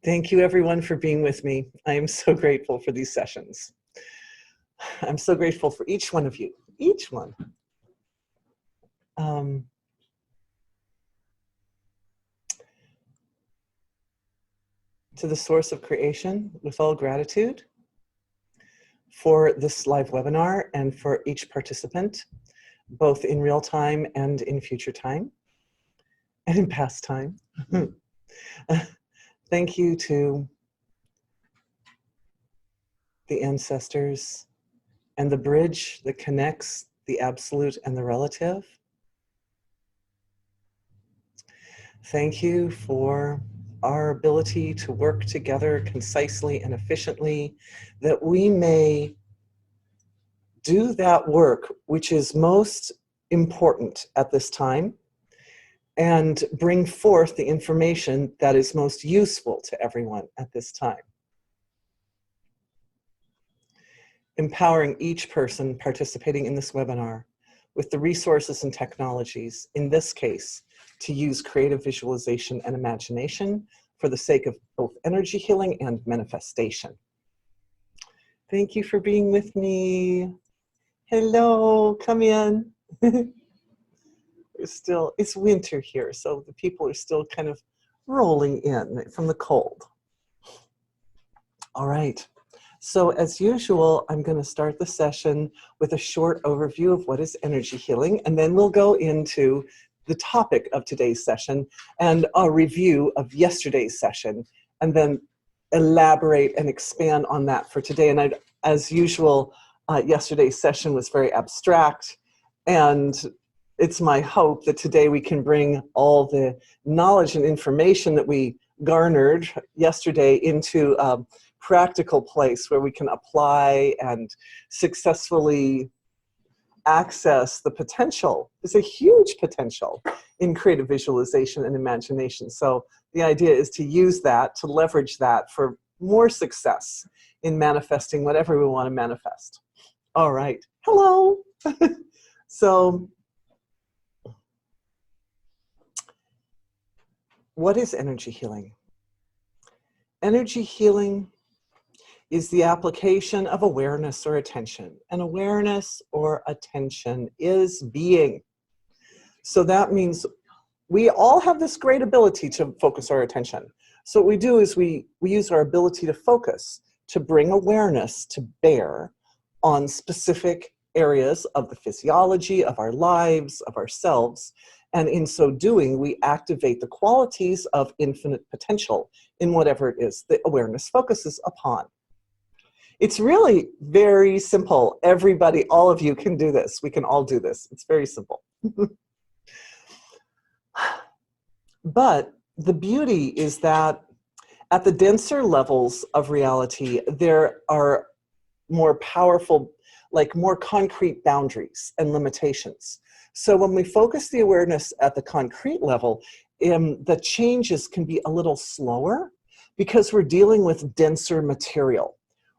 Thank you everyone for being with me. I am so grateful for these sessions. I'm so grateful for each one of you, each one. To the source of creation, with all gratitude for this live webinar and for each participant, both in real time and in future time and in past time. Thank you to the ancestors and the bridge that connects the absolute and the relative. Thank you for our ability to work together concisely and efficiently, that we may do that work which is most important at this time and bring forth the information that is most useful to everyone at this time. Empowering each person participating in this webinar with the resources and technologies, in this case, to use creative visualization and imagination for the sake of both energy healing and manifestation. Thank you for being with me. Hello, come in. It's winter here, so the people are still kind of rolling in from the cold. All right. So as usual, I'm going to start the session with a short overview of what is energy healing, and then we'll go into the topic of today's session and a review of yesterday's session, and then elaborate and expand on that for today. And as usual, yesterday's session was very abstract, and it's my hope that today we can bring all the knowledge and information that we garnered yesterday into practical place where we can apply and successfully access the potential. There's a huge potential in creative visualization and imagination. So the idea is to use that, to leverage that for more success in manifesting whatever we want to manifest. All right. Hello. So what is energy healing? Energy healing is the application of awareness or attention. And awareness or attention is being. So that means we all have this great ability to focus our attention. So what we do is we use our ability to focus to bring awareness to bear on specific areas of the physiology, of our lives, of ourselves. And in so doing, we activate the qualities of infinite potential in whatever it is that awareness focuses upon. It's really very simple. Everybody, all of you can do this. We can all do this. It's very simple. But the beauty is that at the denser levels of reality, there are more powerful, like more concrete boundaries and limitations. So when we focus the awareness at the concrete level, the changes can be a little slower because we're dealing with denser material.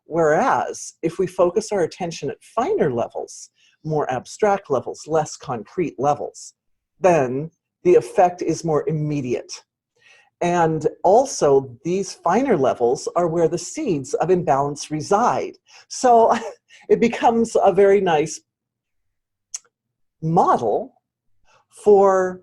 Whereas if we focus our attention at finer levels, more abstract levels, less concrete levels, then the effect is more immediate. And also these finer levels are where the seeds of imbalance reside. So it becomes a very nice model for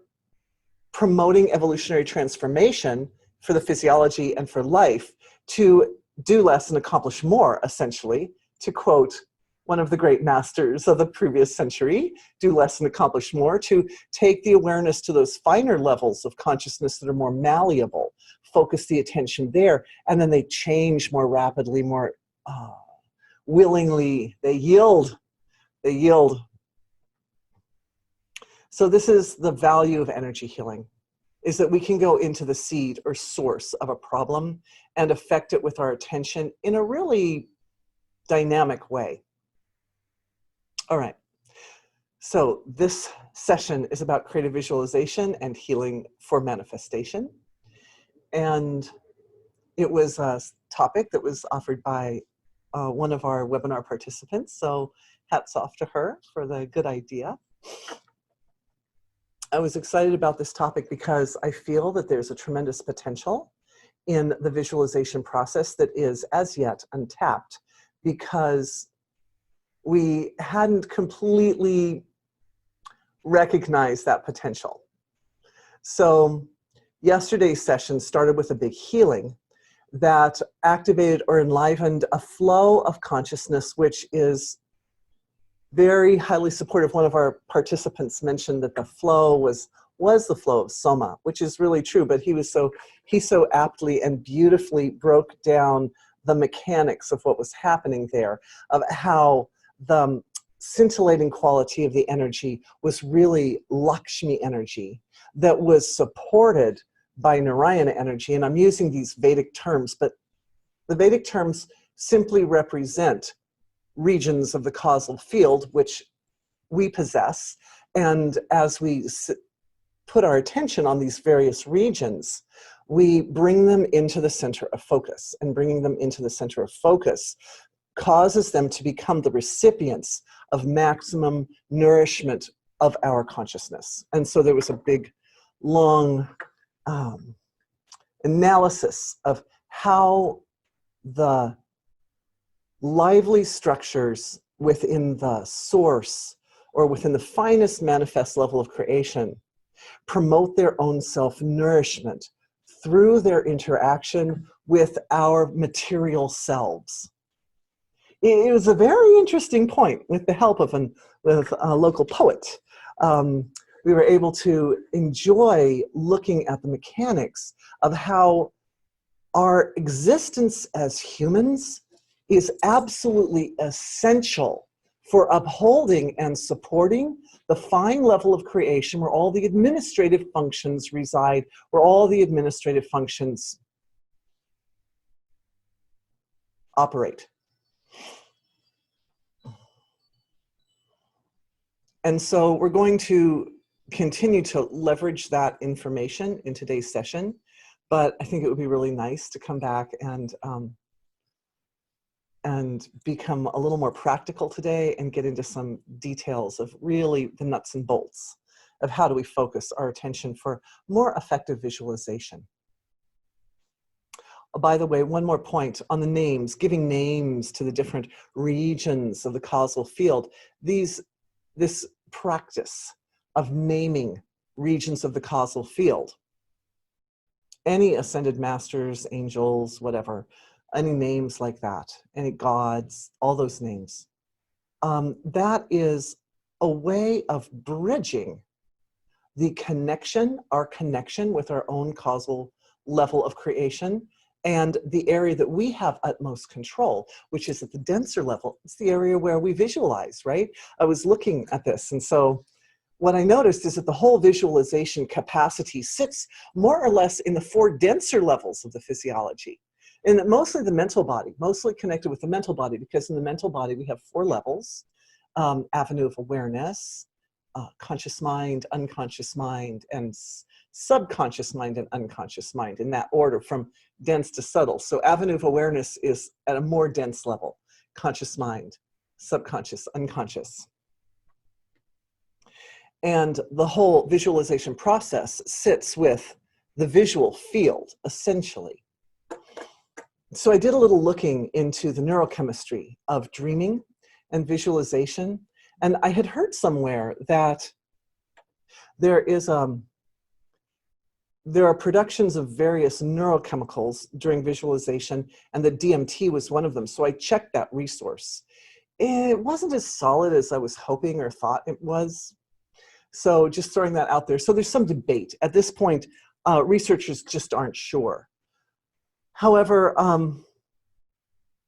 promoting evolutionary transformation for the physiology and for life, to do less and accomplish more, essentially, to quote one of the great masters of the previous century, do less and accomplish more, to take the awareness to those finer levels of consciousness that are more malleable, focus the attention there, and then they change more rapidly, more willingly, they yield. So this is the value of energy healing, is that we can go into the seed or source of a problem and affect it with our attention in a really dynamic way. All right, so this session is about creative visualization and healing for manifestation. And it was a topic that was offered by one of our webinar participants, so hats off to her for the good idea. I was excited about this topic because I feel that there's a tremendous potential in the visualization process that is as yet untapped, because we hadn't completely recognized that potential. So yesterday's session started with a big healing that activated or enlivened a flow of consciousness, which is very highly supportive. One of our participants mentioned that the flow was the flow of Soma, which is really true, but he so aptly and beautifully broke down the mechanics of what was happening there, of how the scintillating quality of the energy was really Lakshmi energy that was supported by Narayana energy. And I'm using these Vedic terms, but the Vedic terms simply represent regions of the causal field, which we possess. And as we put our attention on these various regions, we bring them into the center of focus. And bringing them into the center of focus causes them to become the recipients of maximum nourishment of our consciousness. And so there was a big, long analysis of how the lively structures within the source or within the finest manifest level of creation promote their own self-nourishment through their interaction with our material selves. It was a very interesting point. With the help of a local poet, we were able to enjoy looking at the mechanics of how our existence as humans is absolutely essential for upholding and supporting the fine level of creation where all the administrative functions reside, where all the administrative functions operate. And so we're going to continue to leverage that information in today's session, but I think it would be really nice to come back and become a little more practical today and get into some details of really the nuts and bolts of how do we focus our attention for more effective visualization. By the way, one more point on the names, giving names to the different regions of the causal field. This practice of naming regions of the causal field, any ascended masters, angels, whatever, any names like that, any gods, all those names, that is a way of bridging the connection, our connection with our own causal level of creation, and the area that we have utmost control, which is at the denser level. It's the area where we visualize, right? I was looking at this, and so what I noticed is that the whole visualization capacity sits more or less in the 4 denser levels of the physiology. And mostly the mental body, mostly connected with the mental body, because in the mental body we have 4 levels: avenue of awareness, conscious mind, unconscious mind, and subconscious mind and unconscious mind, in that order from dense to subtle. So avenue of awareness is at a more dense level: conscious mind, subconscious, unconscious. And the whole visualization process sits with the visual field, essentially. So I did a little looking into the neurochemistry of dreaming and visualization, and I had heard somewhere that there are productions of various neurochemicals during visualization, and the DMT was one of them. So I checked that resource. It wasn't as solid as I was hoping or thought it was. So just throwing that out there. So there's some debate. At this point, researchers just aren't sure. However,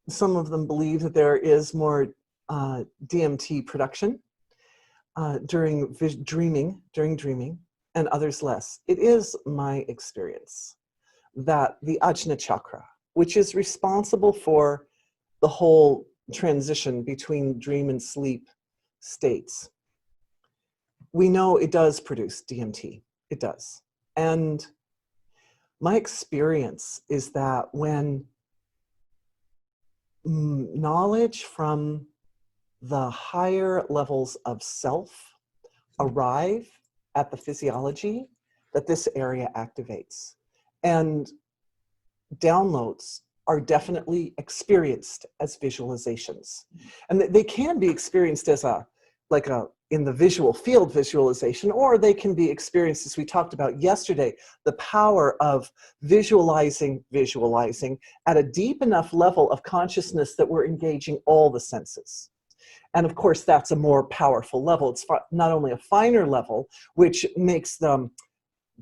some of them believe that there is more DMT production during dreaming, and others less. It is my experience that the Ajna chakra, which is responsible for the whole transition between dream and sleep states, we know it does produce DMT. It does. And my experience is that when knowledge from the higher levels of self arrive at the physiology, that this area activates. And downloads are definitely experienced as visualizations. And they can be experienced as in the visual field visualization, or they can be experienced, as we talked about yesterday, the power of visualizing at a deep enough level of consciousness that we're engaging all the senses. And of course, that's a more powerful level. It's not only a finer level, which makes them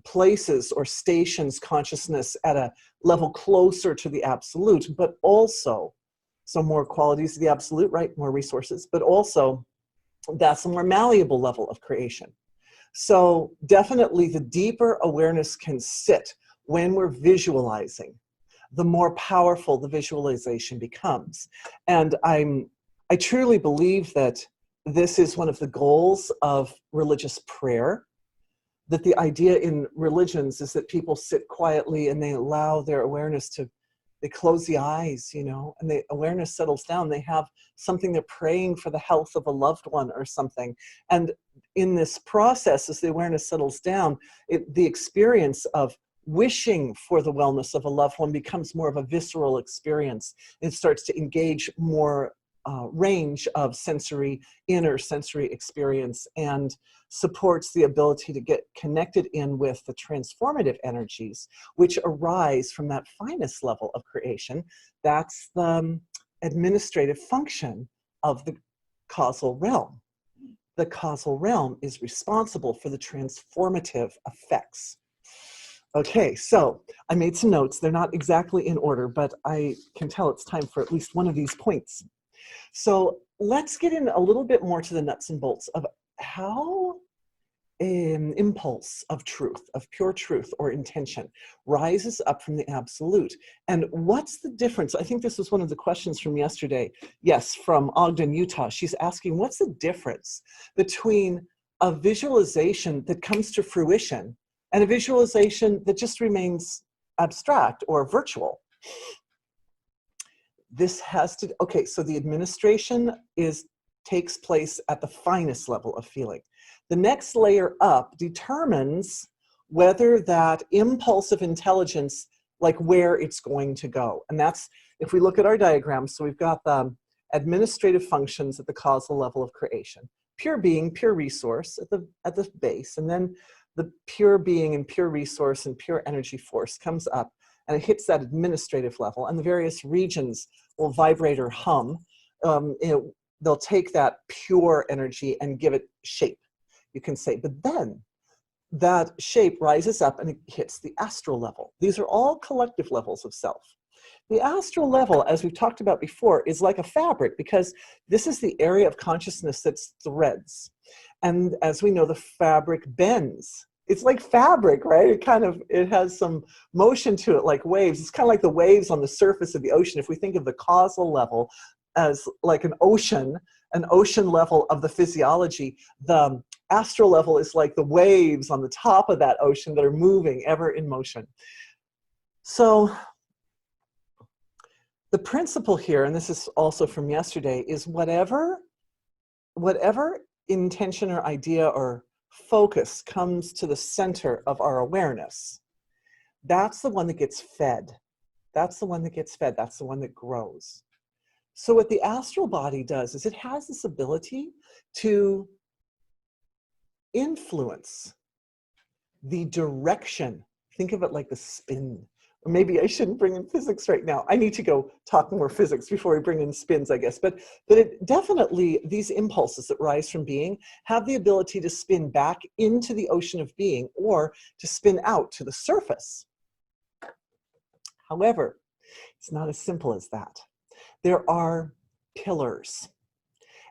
places or stations consciousness at a level closer to the absolute, but also some more qualities of the absolute, right? More resources, but also that's a more malleable level of creation. So definitely the deeper awareness can sit when we're visualizing, the more powerful the visualization becomes. And I truly believe that this is one of the goals of religious prayer, that the idea in religions is that people sit quietly and they allow their awareness to, they close the eyes, you know, and the awareness settles down. They have something, they're praying for the health of a loved one or something. And in this process, as the awareness settles down, the experience of wishing for the wellness of a loved one becomes more of a visceral experience. It starts to engage more range of inner sensory experience, and supports the ability to get connected in with the transformative energies which arise from that finest level of creation. That's the administrative function of the causal realm. The causal realm is responsible for the transformative effects. Okay, so I made some notes. They're not exactly in order, but I can tell it's time for at least one of these points. So let's get in a little bit more to the nuts and bolts of how an impulse of truth, of pure truth or intention, rises up from the absolute. And what's the difference? I think this was one of the questions from yesterday. Yes, from Ogden, Utah. She's asking, what's the difference between a visualization that comes to fruition and a visualization that just remains abstract or virtual? This has to, okay, so the administration takes place at the finest level of feeling. The next layer up determines whether that impulse of intelligence, like where it's going to go. And that's, if we look at our diagram, so we've got the administrative functions at the causal level of creation. Pure being, pure resource at the base, and then the pure being and pure resource and pure energy force comes up, and it hits that administrative level, and the various regions will vibrate or hum. They'll take that pure energy and give it shape, you can say. But then that shape rises up and it hits the astral level. These are all collective levels of self. The astral level, as we've talked about before, is like a fabric, because this is the area of consciousness that's threads. And as we know, the fabric bends. It's like fabric, right? It has some motion to it, like waves. It's kind of like the waves on the surface of the ocean. If we think of the causal level as like an ocean level of the physiology, the astral level is like the waves on the top of that ocean that are moving, ever in motion. So the principle here, and this is also from yesterday, is whatever intention or idea or focus comes to the center of our awareness, that's the one that gets fed. That's the one that gets fed. That's the one that grows. So what the astral body does is it has this ability to influence the direction. Think of it like the spin. Or maybe I shouldn't bring in physics right now. I need to go talk more physics before we bring in spins, I guess. But it definitely, these impulses that rise from being have the ability to spin back into the ocean of being, or to spin out to the surface. However, it's not as simple as that. There are pillars.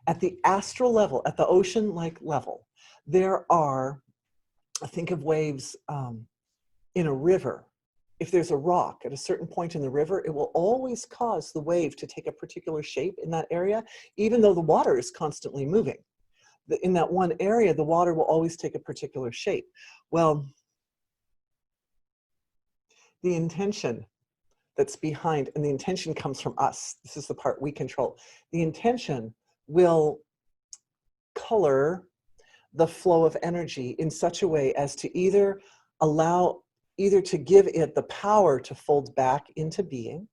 At the astral level, at the ocean-like level, there are, think of waves in a river. If there's a rock at a certain point in the river, it will always cause the wave to take a particular shape in that area, even though the water is constantly moving. In that one area, the water will always take a particular shape. Well, the intention that's behind, and the intention comes from us. This is the part we control. The intention will color the flow of energy in such a way as to either allow either to give it the power to fold back into being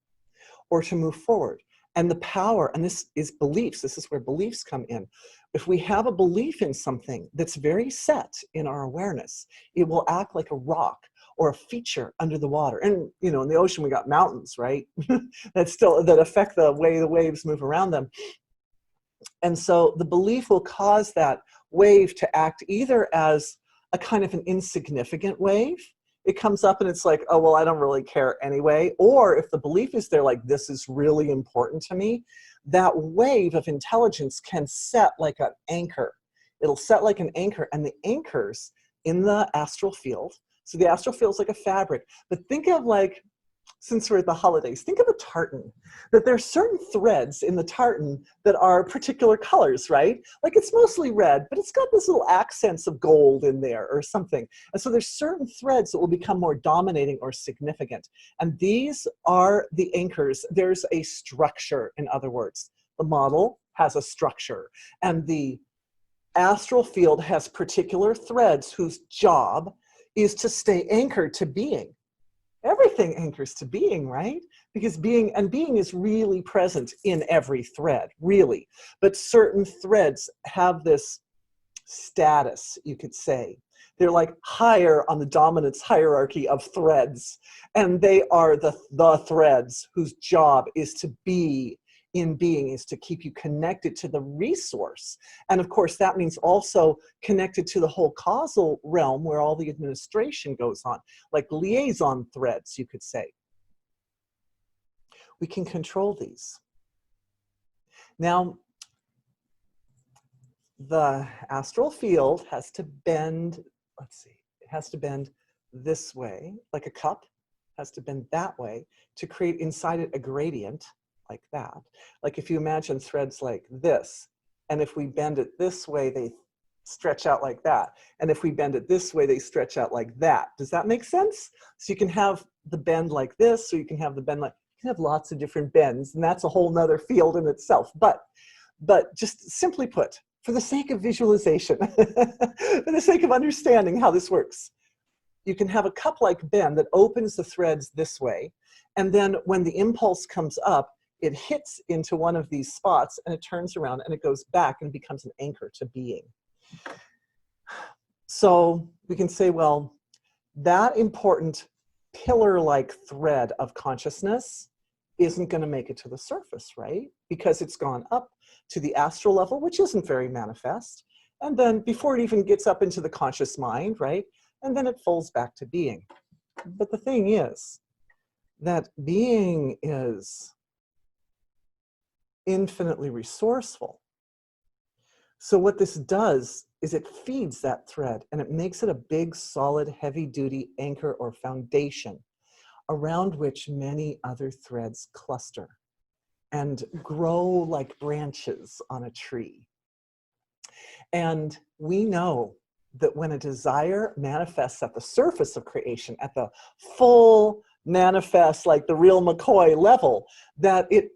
or to move forward. And the power, and this is beliefs, this is where beliefs come in. If we have a belief in something that's very set in our awareness, it will act like a rock or a feature under the water. And, you know, in the ocean, we got mountains, right? that affect the way the waves move around them. And so the belief will cause that wave to act either as a kind of an insignificant wave. It comes up and it's like, oh, well, I don't really care anyway. Or if the belief is there, like, this is really important to me, that wave of intelligence can set like an anchor. It'll set like an anchor, and the anchors in the astral field. So the astral field is like a fabric, but think of, like, since we're at the holidays, think of a tartan, that there's certain threads in the tartan that are particular colors, right? Like, it's mostly red, but it's got this little accents of gold in there or something. And so there's certain threads that will become more dominating or significant. And these are the anchors. There's a structure, in other words. The model has a structure. And the astral field has particular threads whose job is to stay anchored to being. Everything anchors to being, right? Because being is really present in every thread, really. But certain threads have this status, you could say. They're like higher on the dominance hierarchy of threads. And they are the threads whose job is to be in being, is to keep you connected to the resource. And of course, that means also connected to the whole causal realm where all the administration goes on, like liaison threads, you could say. We can control these. Now, the astral field has to bend, let's see, it has to bend this way, like a cup, has to bend that way to create inside it a gradient, like that. Like if you imagine threads like this, and if we bend it this way, they stretch out like that. And if we bend it this way, they stretch out like that. Does that make sense? So you can have the bend like this, or you can have the bend like, you can have lots of different bends, and that's a whole nother field in itself. But just simply put, for the sake of visualization, for the sake of understanding how this works, you can have a cup-like bend that opens the threads this way, and then when the impulse comes up, it hits into one of these spots and it turns around and it goes back and becomes an anchor to being. So we can say, well, that important pillar-like thread of consciousness isn't going to make it to the surface, right? Because it's gone up to the astral level, which isn't very manifest. And then before it even gets up into the conscious mind, right? And then it folds back to being. But the thing is that being is infinitely resourceful. So what this does is it feeds that thread and it makes it a big, solid, heavy-duty anchor or foundation around which many other threads cluster and grow like branches on a tree. And we know that when a desire manifests at the surface of creation, at the full manifest, like the real McCoy level, that it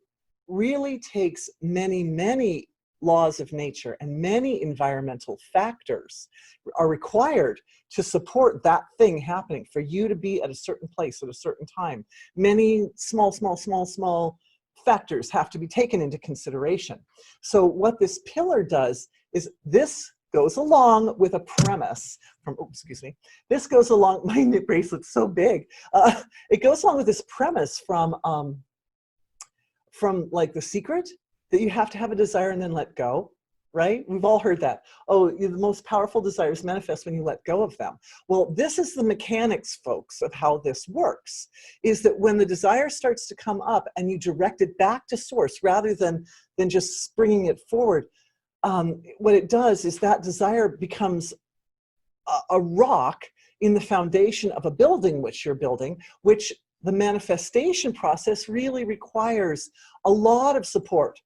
really takes many, many laws of nature and many environmental factors are required to support that thing happening, for you to be at a certain place at a certain time. Many small factors have to be taken into consideration. So what this pillar does is this goes along with a premise from, oh, excuse me, this goes along, my knit bracelet's so big. It goes along with this premise from like The Secret, that you have to have a desire and then let go, right? We've all heard that. Oh, the most powerful desires manifest when you let go of them. Well, this is the mechanics, folks, of how this works, is that when the desire starts to come up and you direct it back to source rather than just springing it forward, what it does is that desire becomes a rock in the foundation of a building which you're building, which the manifestation process really requires a lot of support.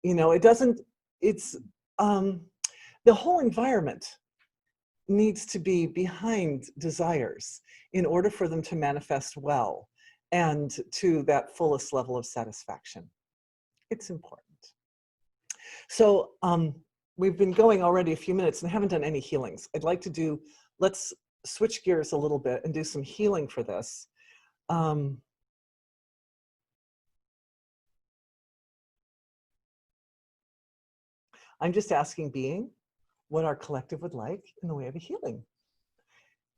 You know, it doesn't, it's, the whole environment needs to be behind desires in order for them to manifest well and to that fullest level of satisfaction. It's important. So we've been going already a few minutes and haven't done any healings. I'd like to do, let's switch gears a little bit and do some healing for this. I'm just asking being what our collective would like in the way of a healing.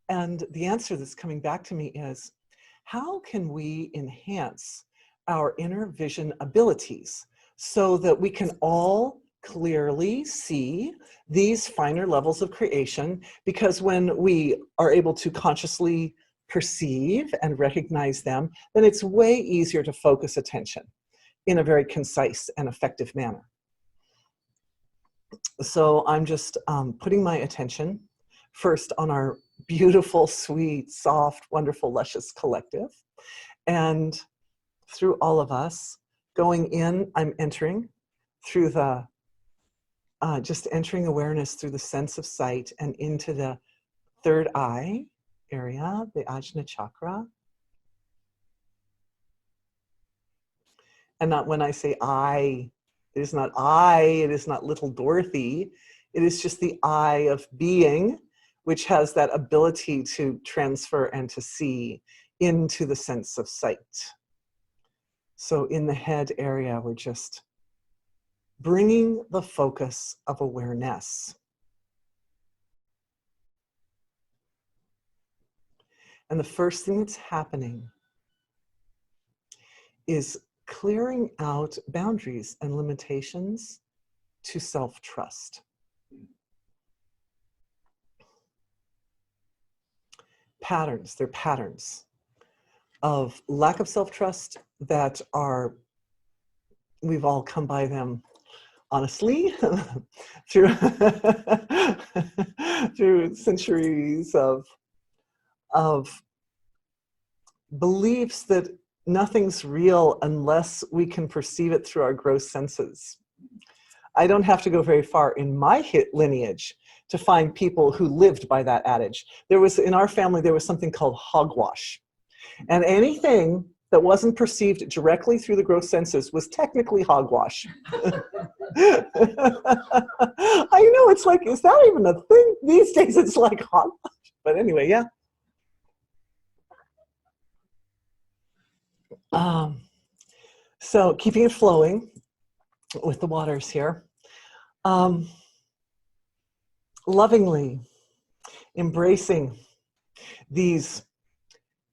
And the answer that's coming back to me is, how can we enhance our inner vision abilities so that we can all clearly see these finer levels of creation? Because when we are able to consciously perceive and recognize them, then it's way easier to focus attention in a very concise and effective manner. So I'm just putting my attention first on our beautiful, sweet, soft, wonderful, luscious collective. And through all of us, going in, I'm entering through the, just entering awareness through the sense of sight and into the third eye area, the Ajna chakra. And not when I say I, it is not I, it is not little Dorothy. It is just the I of being, which has that ability to transfer and to see into the sense of sight. So in the head area, we're just bringing the focus of awareness. And the first thing that's happening is clearing out boundaries and limitations to self-trust. Patterns, they're patterns of lack of self-trust that are, we've all come by them honestly through through centuries of beliefs that nothing's real unless we can perceive it through our gross senses. I don't have to go very far in my lineage to find people who lived by that adage. There was, in our family, there was something called hogwash. And anything that wasn't perceived directly through the gross senses was technically hogwash. I know, it's like, is that even a thing? These days it's like hogwash. But anyway, yeah. So keeping it flowing with the waters here. Lovingly embracing these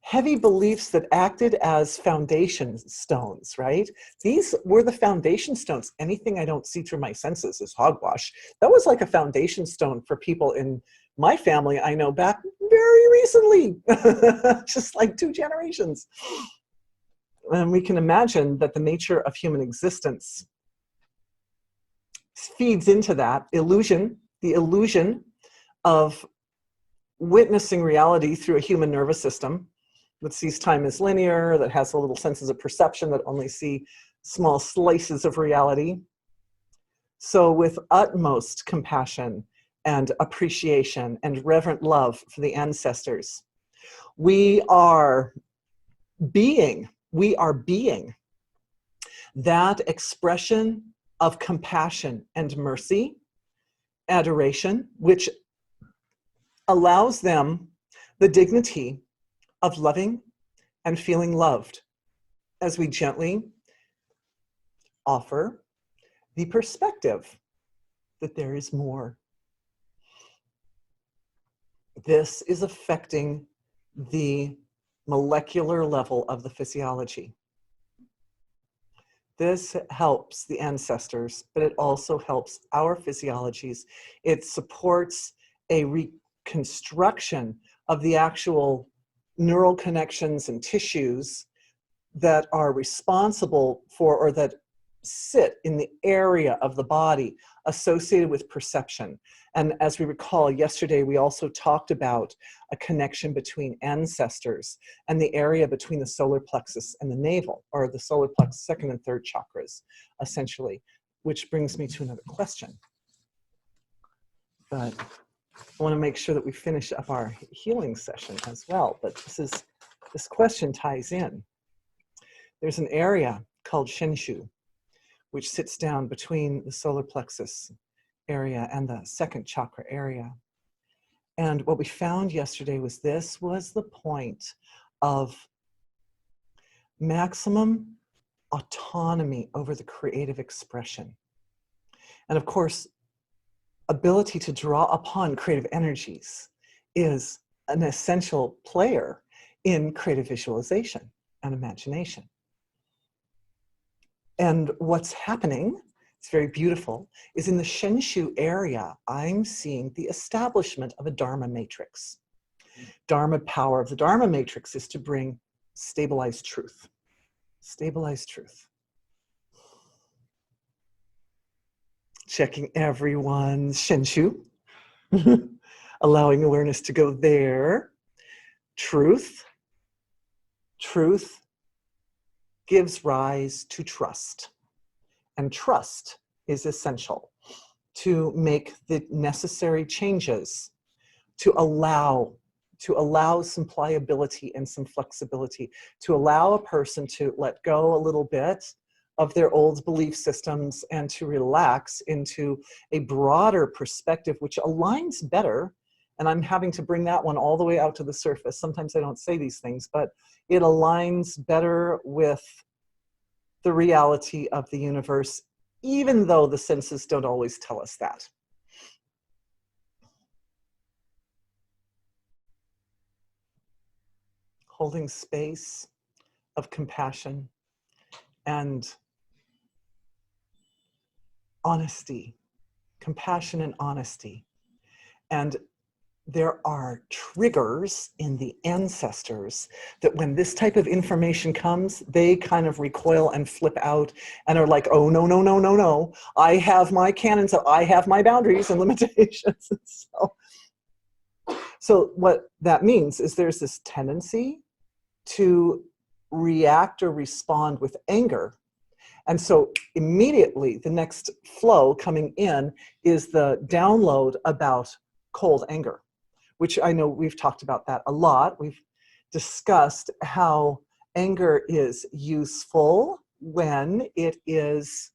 heavy beliefs that acted as foundation stones, right? These were the foundation stones. Anything I don't see through my senses is hogwash. That was like a foundation stone for people in my family I know back very recently, just like 2 generations. And we can imagine that the nature of human existence feeds into that illusion, the illusion of witnessing reality through a human nervous system that sees time as linear, that has a little senses of perception that only see small slices of reality. So with utmost compassion and appreciation and reverent love for the ancestors, we are being that expression of compassion and mercy, adoration, which allows them the dignity of loving and feeling loved as we gently offer the perspective that there is more. This is affecting the molecular level of the physiology. This helps the ancestors, but it also helps our physiologies. It supports a reconstruction of the actual neural connections and tissues that are responsible for, or that sit in the area of the body associated with perception. And as we recall, yesterday we also talked about a connection between ancestors and the area between the solar plexus and the navel, or the solar plexus, 2nd and 3rd chakras, essentially, which brings me to another question. But I want to make sure that we finish up our healing session as well. But this question ties in. There's an area called Shenshu, which sits down between the solar plexus area and the 2nd chakra area. And what we found yesterday was this was the point of maximum autonomy over the creative expression. And of course, ability to draw upon creative energies is an essential player in creative visualization and imagination. And what's happening, it's very beautiful, is in the Shenshu area, I'm seeing the establishment of a Dharma matrix. Dharma power of the Dharma matrix is to bring stabilized truth. Stabilized truth. Checking everyone's Shenshu, allowing awareness to go there. Truth. Truth gives rise to trust. And trust is essential to make the necessary changes to allow some pliability and some flexibility, to allow a person to let go a little bit of their old belief systems and to relax into a broader perspective, which aligns better. And I'm having to bring that one all the way out to the surface. Sometimes I don't say these things, but it aligns better with the reality of the universe, even though the senses don't always tell us that. Holding space of compassion and honesty, compassion and honesty. And there are triggers in the ancestors that when this type of information comes, they kind of recoil and flip out and are like, oh, no, no, no, no, no. I have my canons, I have my boundaries and limitations. So what that means is there's this tendency to react or respond with anger. And so immediately the next flow coming in is the download about cold anger, which I know we've talked about that a lot. We've discussed how anger is useful when it is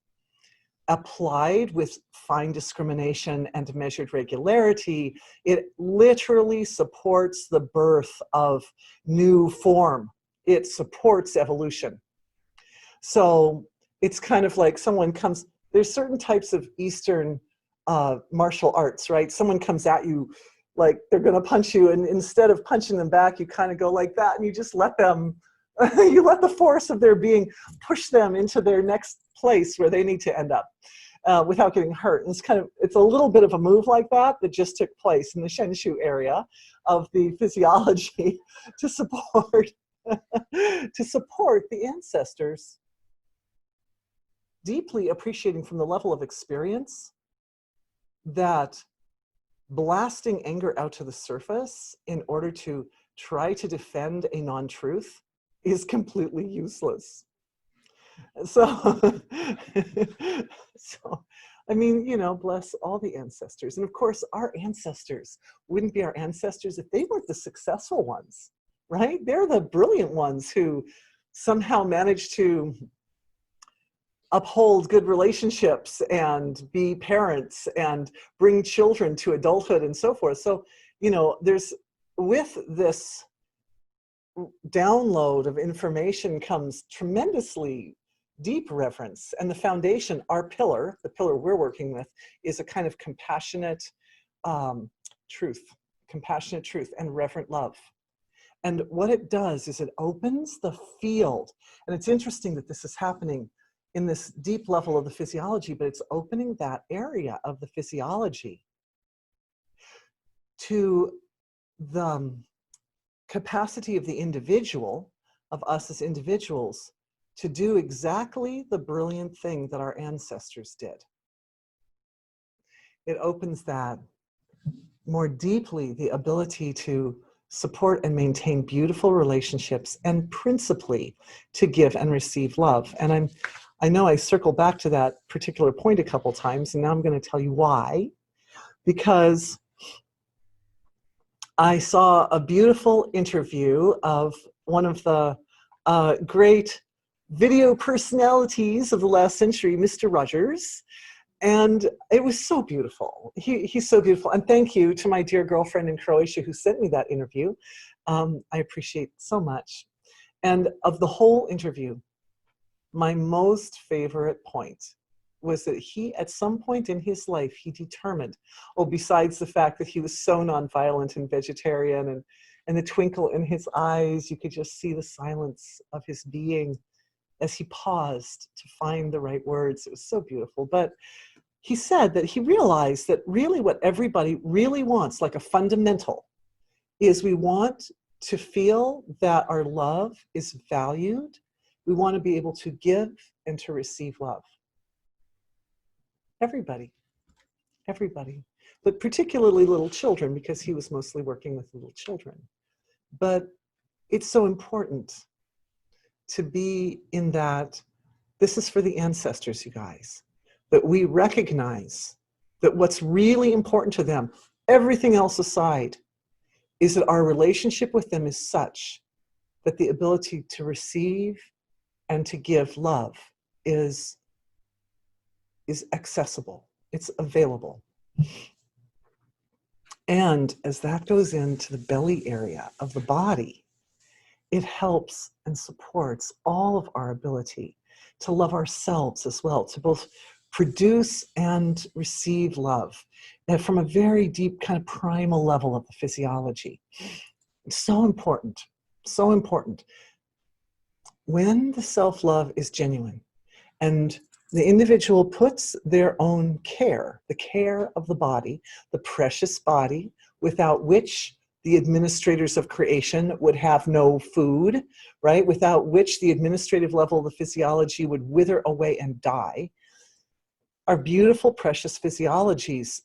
applied with fine discrimination and measured regularity. It literally supports the birth of new form. It supports evolution. So it's kind of like someone comes, there's certain types of Eastern martial arts, right? Someone comes at you like they're gonna punch you, and instead of punching them back, you kind of go like that and you just let them, you let the force of their being push them into their next place where they need to end up without getting hurt. And it's a little bit of a move like that that just took place in the Shenshu area of the physiology to support the ancestors. Deeply appreciating from the level of experience that blasting anger out to the surface in order to try to defend a non-truth is completely useless. So, I mean, you know, bless all the ancestors. And of course, our ancestors wouldn't be our ancestors if they weren't the successful ones, right? They're the brilliant ones who somehow managed to uphold good relationships and be parents and bring children to adulthood and so forth. So, you know, with this download of information comes tremendously deep reverence. And the foundation, our pillar, the pillar we're working with, is a kind of compassionate truth and reverent love. And what it does is it opens the field. And it's interesting that this is happening in this deep level of the physiology, but it's opening that area of the physiology to the capacity of the individual, of us as individuals, to do exactly the brilliant thing that our ancestors did. It opens that more deeply, the ability to support and maintain beautiful relationships, and principally to give and receive love. And I know I circle back to that particular point a couple times, and now I'm going to tell you why. Because I saw a beautiful interview of one of the great video personalities of the last century, Mr. Rogers, And it was so beautiful. He's so beautiful. And thank you to my dear girlfriend in Croatia who sent me that interview. I appreciate so much. And of the whole interview, my most favorite point was that he, at some point in his life, he determined, oh, besides the fact that he was so nonviolent and vegetarian, and the twinkle in his eyes, you could just see the silence of his being as he paused to find the right words. It was so beautiful. But he said that he realized that really what everybody really wants, like a fundamental, is we want to feel that our love is valued. We want to be able to give and to receive love. Everybody, but particularly little children, because he was mostly working with little children. But it's so important to be in that. This is for the ancestors, you guys, that we recognize that what's really important to them, everything else aside, is that our relationship with them is such that the ability to receive and to give love is accessible, it's available. And as that goes into the belly area of the body, it helps and supports all of our ability to love ourselves as well, to both produce and receive love, and from a very deep kind of primal level of the physiology. It's so important, so important. When the self-love is genuine and the individual puts their own care, the care of the body, the precious body, without which the administrators of creation would have no food, right? Without which the administrative level of the physiology would wither away and die. Our beautiful, precious physiologies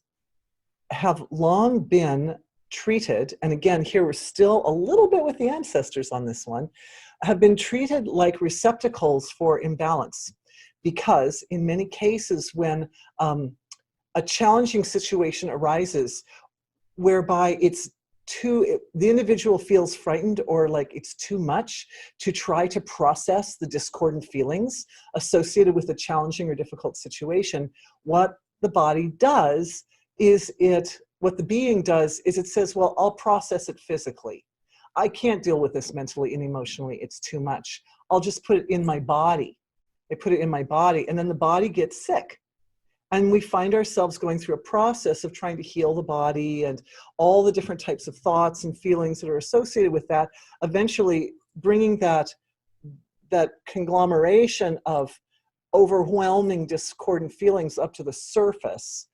have long been treated, and again, here we're still a little bit with the ancestors on this one, have been treated like receptacles for imbalance. Because in many cases when a challenging situation arises whereby the individual feels frightened or like it's too much to try to process the discordant feelings associated with a challenging or difficult situation, what the body does is what the being does is it says, well, I'll process it physically. I can't deal with this mentally and emotionally, it's too much. I'll just put it in my body. I put it in my body, and then the body gets sick. And we find ourselves going through a process of trying to heal the body and all the different types of thoughts and feelings that are associated with that, eventually bringing that conglomeration of overwhelming discordant feelings up to the surface,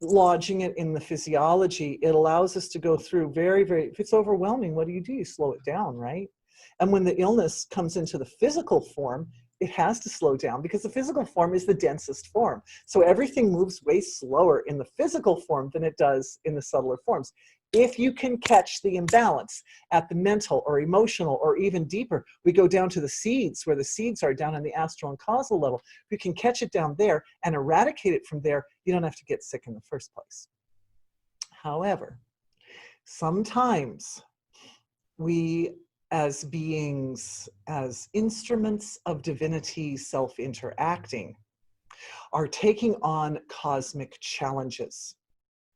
lodging it in the physiology. It allows us to go through if it's overwhelming, what do? You slow it down, right? And when the illness comes into the physical form, it has to slow down because the physical form is the densest form. So everything moves way slower in the physical form than it does in the subtler forms. If you can catch the imbalance at the mental or emotional or even deeper, we go down to the seeds, where the seeds are down on the astral and causal level. If you can catch it down there and eradicate it from there, you don't have to get sick in the first place. However, sometimes we, as beings, as instruments of divinity self-interacting, are taking on cosmic challenges.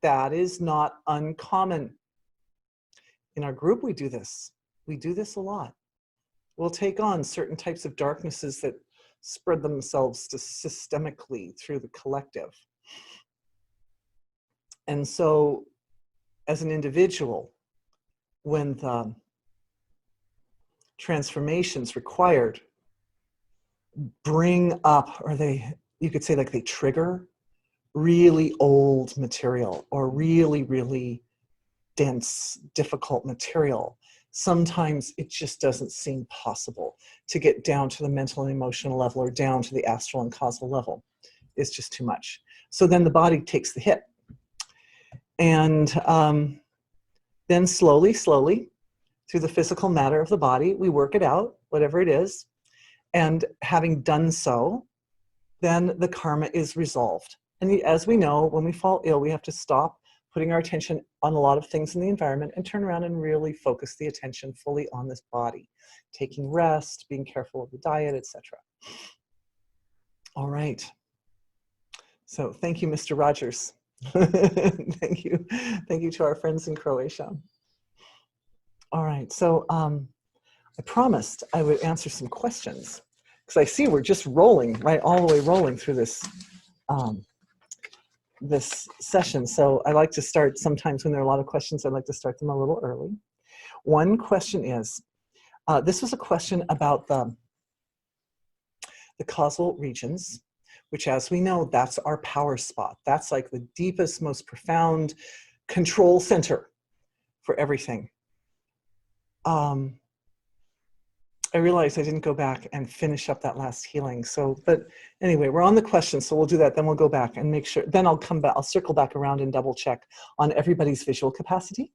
That is not uncommon. In our group, we do this. We do this a lot. We'll take on certain types of darknesses that spread themselves systemically through the collective. And so, as an individual, when the transformations required bring up, or you could say like they trigger really old material or really, really dense, difficult material, sometimes it just doesn't seem possible to get down to the mental and emotional level or down to the astral and causal level. It's just too much. So then the body takes the hit. And then slowly, through the physical matter of the body, we work it out, whatever it is. And having done so, then the karma is resolved. And as we know, when we fall ill, we have to stop putting our attention on a lot of things in the environment and turn around and really focus the attention fully on this body, taking rest, being careful of the diet, etc. All right. So thank you, Mr. Rogers. Thank you. Thank you to our friends in Croatia. All right, so I promised I would answer some questions because I see we're just rolling, right, all the way rolling through this this session. So I like to start sometimes when there are a lot of questions, I like to start them a little early. One question is, this was a question about the causal regions, which, as we know, that's our power spot. That's like the deepest, most profound control center for everything. I realized I didn't go back and finish up that last healing. So, but anyway, we're on the question, so we'll do that. Then we'll go back and make sure, then I'll come back, I'll circle back around and double check on everybody's visual capacity.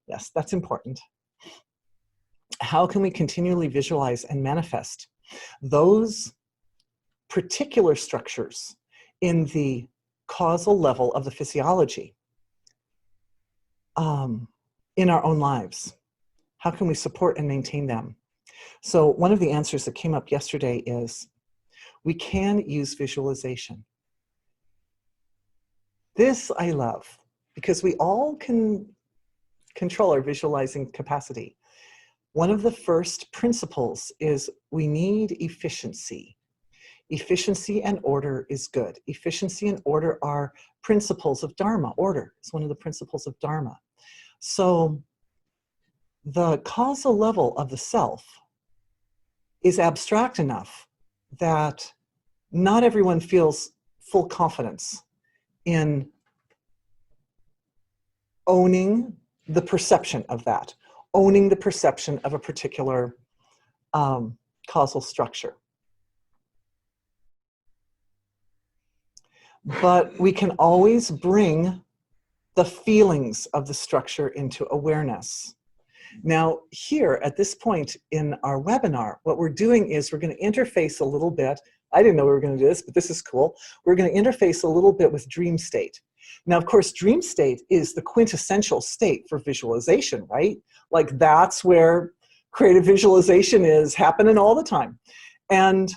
Yes, that's important. How can we continually visualize and manifest those particular structures in the causal level of the physiology in our own lives? How can we support and maintain them? So one of the answers that came up yesterday is we can use visualization. This I love because we all can control our visualizing capacity. One of the first principles is we need efficiency. Efficiency and order is good. Efficiency and order are principles of Dharma. Order is one of the principles of Dharma. So the causal level of the self is abstract enough that not everyone feels full confidence in owning the perception of that, owning the perception of a particular causal structure. But we can always bring the feelings of the structure into awareness. Now, here at this point in our webinar, what we're doing is we're going to interface a little bit. I didn't know we were going to do this, but this is cool. We're going to interface a little bit with dream state. Now, of course, dream state is the quintessential state for visualization, right? Like that's where creative visualization is happening all the time. And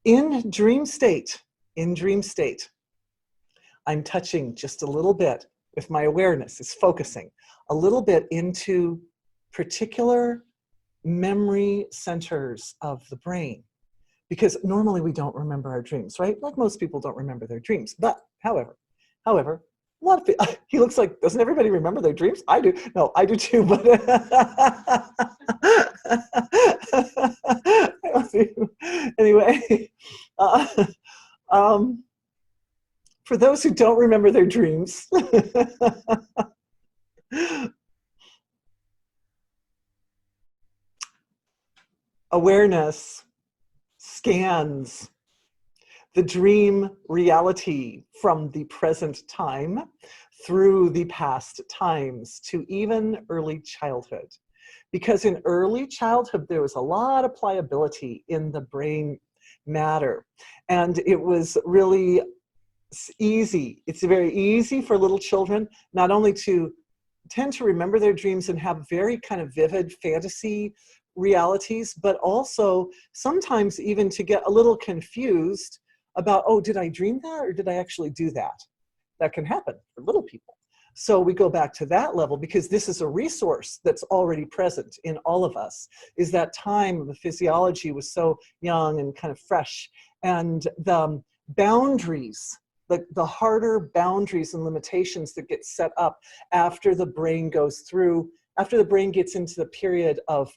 in dream state, I'm touching just a little bit if my awareness is focusing a little bit into particular memory centers of the brain, because normally we don't remember our dreams, right? Like most people don't remember their dreams. But however, a lot of people, he looks like, doesn't everybody remember their dreams? I do. No, I do too, but anyway, for those who don't remember their dreams, awareness scans the dream reality from the present time through the past times to even early childhood. Because in early childhood, there was a lot of pliability in the brain matter. And it was really easy. It's very easy for little children not only to tend to remember their dreams and have very kind of vivid fantasy realities, but also sometimes even to get a little confused about, oh, did I dream that or did I actually do that? That can happen for little people. So we go back to that level because this is a resource that's already present in all of us, is that time the physiology was so young and kind of fresh, and the boundaries, the harder boundaries and limitations that get set up after the brain goes through, after the brain gets into the period of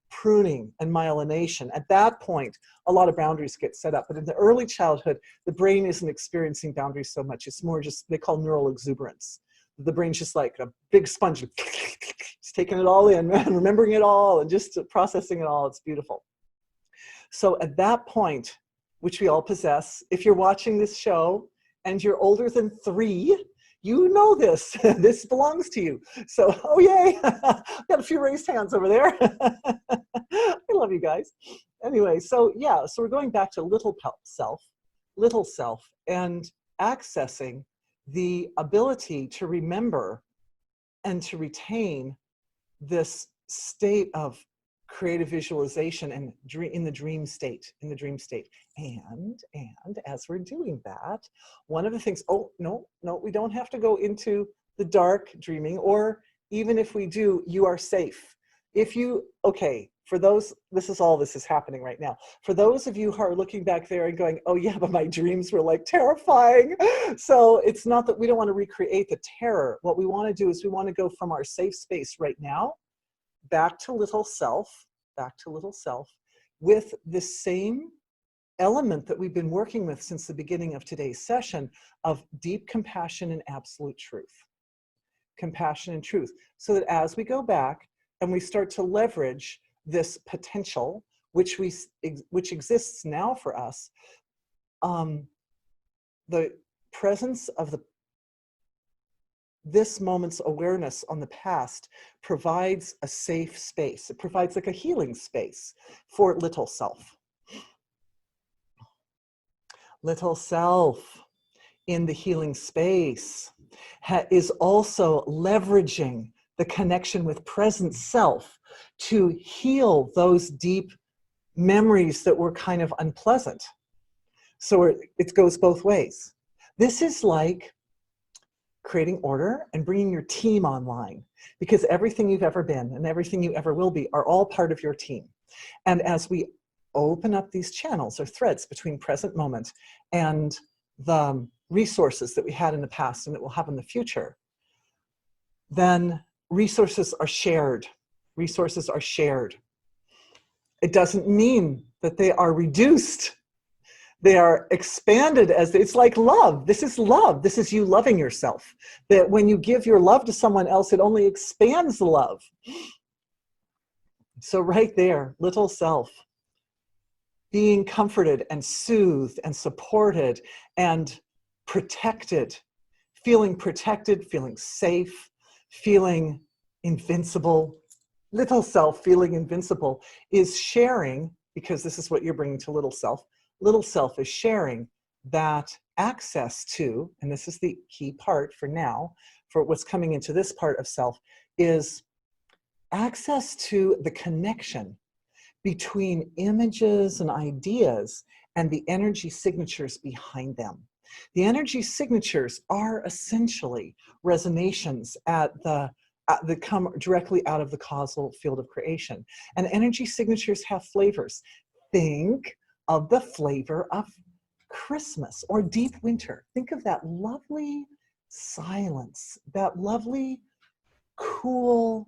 pruning and myelination. At that point, a lot of boundaries get set up. But in the early childhood, the brain isn't experiencing boundaries so much. It's more just, they call neural exuberance. The brain's just like a big sponge, just taking it all in, remembering it all, and just processing it all. It's beautiful. So at that point, which we all possess, if you're watching this show and you're older than 3, you know this. This belongs to you. So, oh yay, got a few raised hands over there. I love you guys. Anyway, so yeah, so we're going back to little self, and accessing the ability to remember and to retain this state of create a visualization and dream in the dream state, And as we're doing that, one of the things, oh, no, we don't have to go into the dark dreaming, or even if we do, you are safe. If you, okay, for those, this is happening right now. For those of you who are looking back there and going, oh yeah, but my dreams were like terrifying. So it's not that we don't want to recreate the terror. What we want to do is we want to go from our safe space right now back to little self, with the same element that we've been working with since the beginning of today's session of deep compassion and absolute truth. Compassion and truth. So that as we go back and we start to leverage this potential, which exists now for us, the presence of this moment's awareness on the past provides a safe space. It provides like a healing space for little self. Little self in the healing space is also leveraging the connection with present self to heal those deep memories that were kind of unpleasant. So it goes both ways. This is like creating order and bringing your team online, because everything you've ever been and everything you ever will be are all part of your team. And as we open up these channels or threads between present moment and the resources that we had in the past and that we'll have in the future, then resources are shared. Resources are shared. It doesn't mean that they are reduced. They are expanded as, it's like love. This is love. This is you loving yourself. That when you give your love to someone else, it only expands the love. So right there, little self, being comforted and soothed and supported and protected, feeling safe, feeling invincible. Little self feeling invincible is sharing, because this is what you're bringing to little self. Little self is sharing that access to, and this is the key part for now, for what's coming into this part of self, is access to the connection between images and ideas and the energy signatures behind them. The energy signatures are essentially resonations that come directly out of the causal field of creation. And energy signatures have flavors. Think of the flavor of Christmas or deep winter. Think of that lovely silence, that lovely, cool,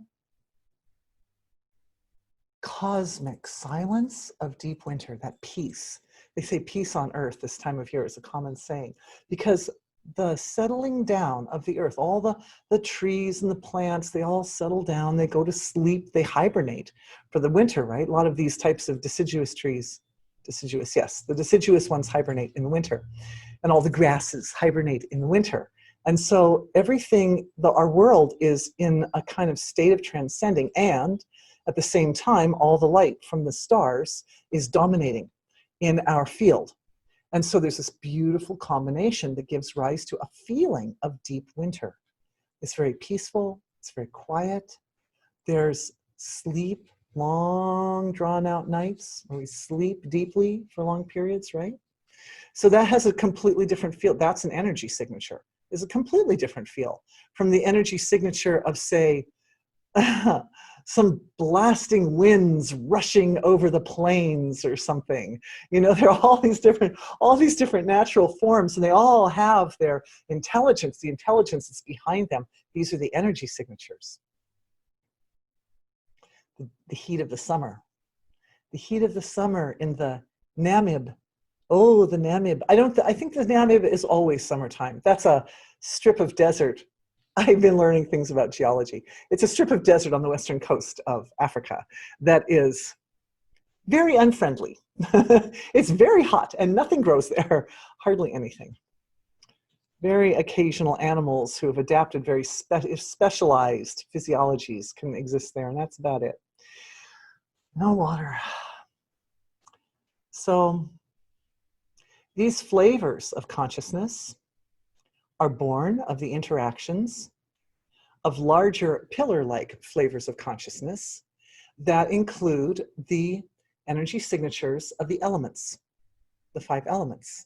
cosmic silence of deep winter, that peace. They say peace on earth this time of year is a common saying, because the settling down of the earth, all the trees and the plants, they all settle down, they go to sleep, they hibernate for the winter, right? A lot of these types of deciduous trees, yes, the deciduous ones hibernate in the winter, and all the grasses hibernate in the winter. And so everything, our world is in a kind of state of transcending, and at the same time, all the light from the stars is dominating in our field. And so there's this beautiful combination that gives rise to a feeling of deep winter. It's very peaceful, it's very quiet. There's sleep, long drawn out nights where we sleep deeply for long periods, right? So that has a completely different feel. That's an energy signature. Is a completely different feel from the energy signature of, say, some blasting winds rushing over the plains or something. You know, there are all these different natural forms, and they all have their intelligence, the intelligence that's behind them. These are the energy signatures. The heat of the summer. The heat of the summer in the Namib. Oh, the Namib. I think the Namib is always summertime. That's a strip of desert. I've been learning things about geology. It's a strip of desert on the western coast of Africa that is very unfriendly. It's very hot and nothing grows there, hardly anything. Very occasional animals who have adapted very specialized physiologies can exist there, and that's about it. No water. So these flavors of consciousness are born of the interactions of larger pillar-like flavors of consciousness that include the energy signatures of the elements, the 5 elements.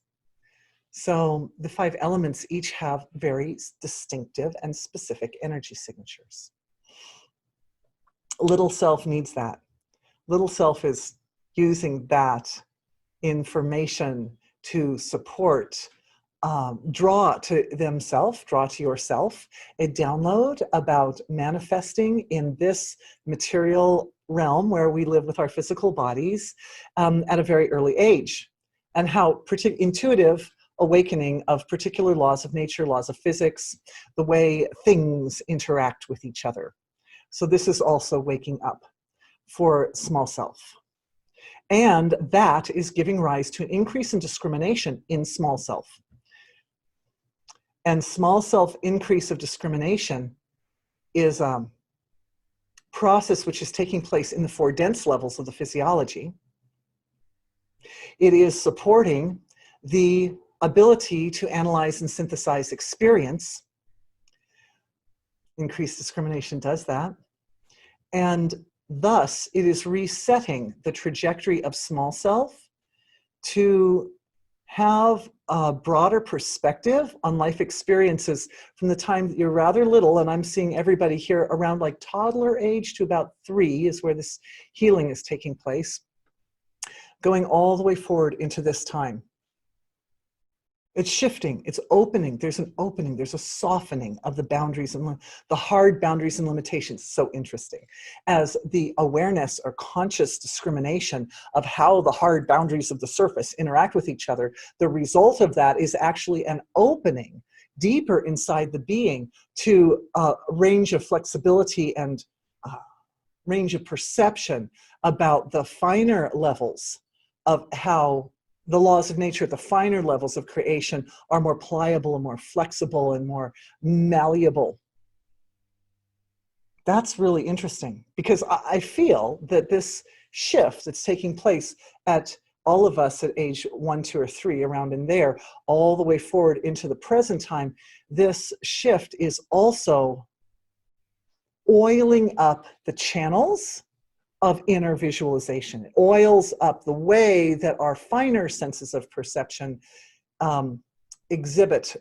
So the 5 elements each have very distinctive and specific energy signatures. Little self needs that. Little self is using that information to support, draw to themselves, draw to yourself, a download about manifesting in this material realm where we live with our physical bodies at a very early age, and how intuitive awakening of particular laws of nature, laws of physics, the way things interact with each other. So this is also waking up for small self. And that is giving rise to an increase in discrimination in small self. And small self increase of discrimination is a process which is taking place in the 4 dense levels of the physiology. It is supporting the ability to analyze and synthesize experience. Increased discrimination does that. And thus, it is resetting the trajectory of small self to have a broader perspective on life experiences from the time that you're rather little, and I'm seeing everybody here around like toddler age to about 3 is where this healing is taking place, going all the way forward into this time. It's shifting, it's opening, there's an opening, there's a softening of the boundaries and the hard boundaries and limitations. So interesting. As the awareness or conscious discrimination of how the hard boundaries of the surface interact with each other, the result of that is actually an opening deeper inside the being to a range of flexibility and range of perception about the finer levels of how the laws of nature, the finer levels of creation, are more pliable and more flexible and more malleable. That's really interesting, because I feel that this shift that's taking place at all of us at age 1, 2, or 3, around in there, all the way forward into the present time, this shift is also oiling up the channels of inner visualization. It oils up the way that our finer senses of perception exhibit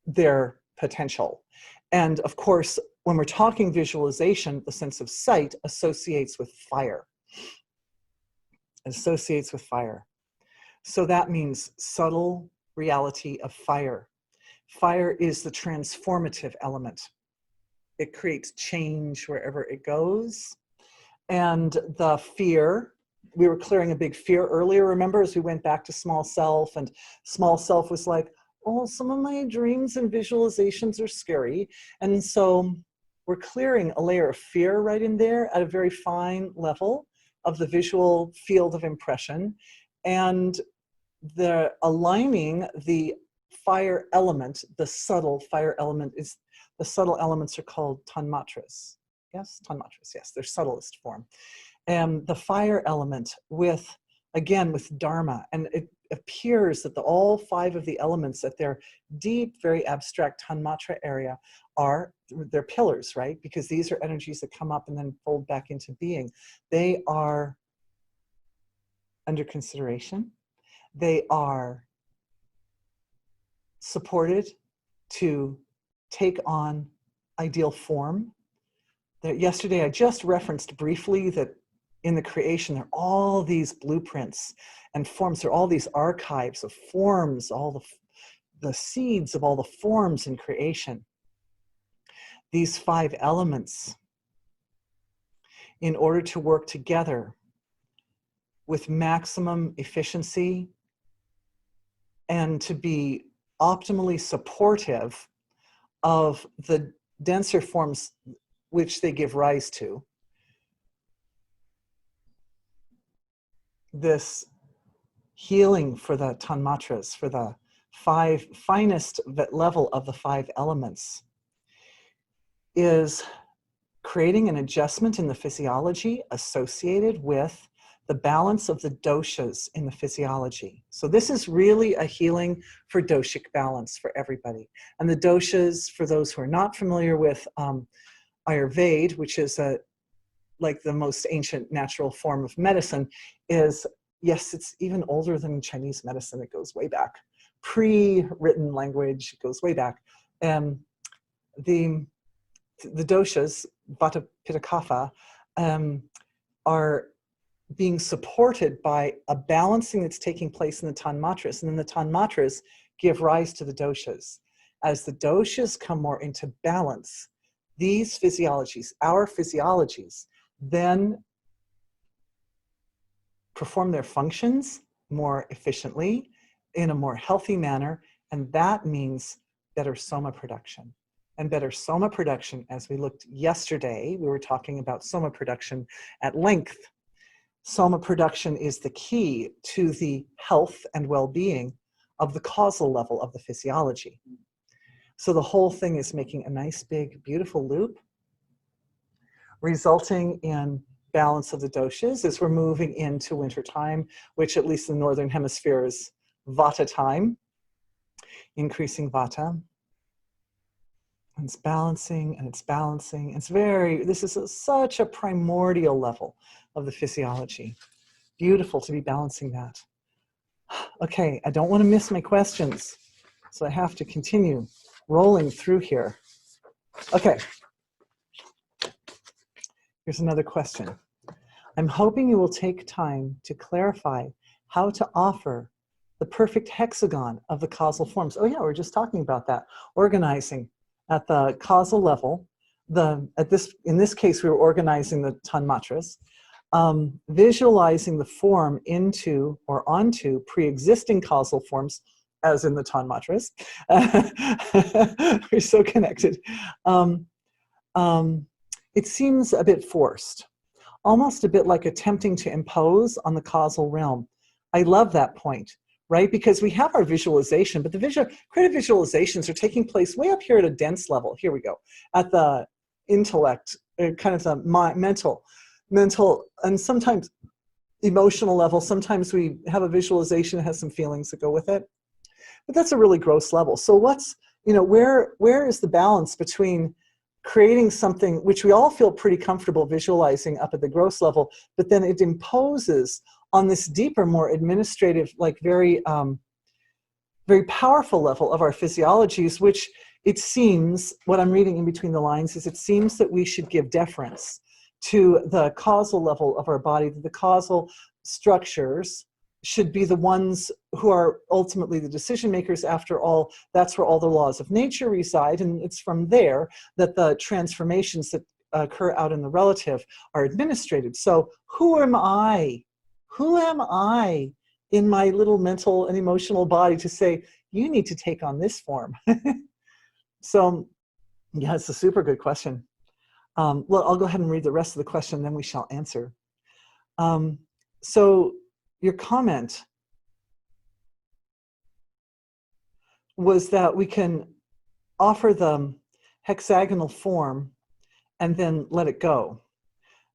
their potential. And of course, when we're talking visualization, the sense of sight associates with fire. It associates with fire. So that means subtle reality of fire. Fire is the transformative element. It creates change wherever it goes. And the fear, we were clearing a big fear earlier, remember, as we went back to small self, and small self was like, oh, some of my dreams and visualizations are scary. And so we're clearing a layer of fear right in there at a very fine level of the visual field of impression. And the aligning the fire element, the subtle fire element, is the subtle elements are called tanmatras. Yes, tanmatras, yes, their subtlest form. And the fire element with, again, with Dharma, and it appears that all 5 of the elements at their deep, very abstract tanmatra area are, they're pillars, right? Because these are energies that come up and then fold back into being. They are under consideration. They are supported to take on ideal form. Yesterday, I just referenced briefly that in the creation, there are all these blueprints and forms. There are all these archives of forms, all the seeds of all the forms in creation. These 5 elements, in order to work together with maximum efficiency and to be optimally supportive of the denser forms which they give rise to, this healing for the tanmatras, for the 5 finest level of the 5 elements, is creating an adjustment in the physiology associated with the balance of the doshas in the physiology. So this is really a healing for doshic balance for everybody. And the doshas, for those who are not familiar with Ayurveda, which is a like the most ancient natural form of medicine, is, yes, it's even older than Chinese medicine. It goes way back. Pre-written language, it goes way back. The doshas, Vata, Pitta, Kapha, are being supported by a balancing that's taking place in the tanmatras. And then the tanmatras give rise to the doshas. As the doshas come more into balance, these physiologies, our physiologies, then perform their functions more efficiently, in a more healthy manner, and that means better soma production. And better soma production, as we looked yesterday, we were talking about soma production at length. Soma production is the key to the health and well-being of the causal level of the physiology. So the whole thing is making a nice, big, beautiful loop, resulting in balance of the doshas as we're moving into winter time, which at least in the northern hemisphere is Vata time, increasing Vata. And it's balancing and it's balancing. This is such a primordial level of the physiology. Beautiful to be balancing that. Okay, I don't want to miss my questions, so I have to continue rolling through here. Okay. Here's another question. I'm hoping you will take time to clarify how to offer the perfect hexagon of the causal forms. Oh yeah, we're just talking about that. Organizing at the causal level. In this case, we were organizing the tanmatras. Visualizing the form into or onto pre-existing causal forms, as in the tanmatras. We're so connected. It seems a bit forced, almost a bit like attempting to impose on the causal realm. I love that point, right? Because we have our visualization, but the creative visualizations are taking place way up here at a dense level. Here we go, at the intellect, kind of the mental, and sometimes emotional level. Sometimes we have a visualization that has some feelings that go with it, but that's a really gross level. So where is the balance between creating something which we all feel pretty comfortable visualizing up at the gross level, but then it imposes on this deeper, more administrative, like very powerful level of our physiologies, which it seems, what I'm reading in between the lines is, it seems that we should give deference to the causal level of our body, that the causal structures should be the ones who are ultimately the decision makers. After all, that's where all the laws of nature reside, and it's from there that the transformations that occur out in the relative are administrated. So who am I? Who am I in my little mental and emotional body to say, you need to take on this form? So yeah, it's a super good question. Well, I'll go ahead and read the rest of the question, then we shall answer. So your comment was that we can offer the hexagonal form and then let it go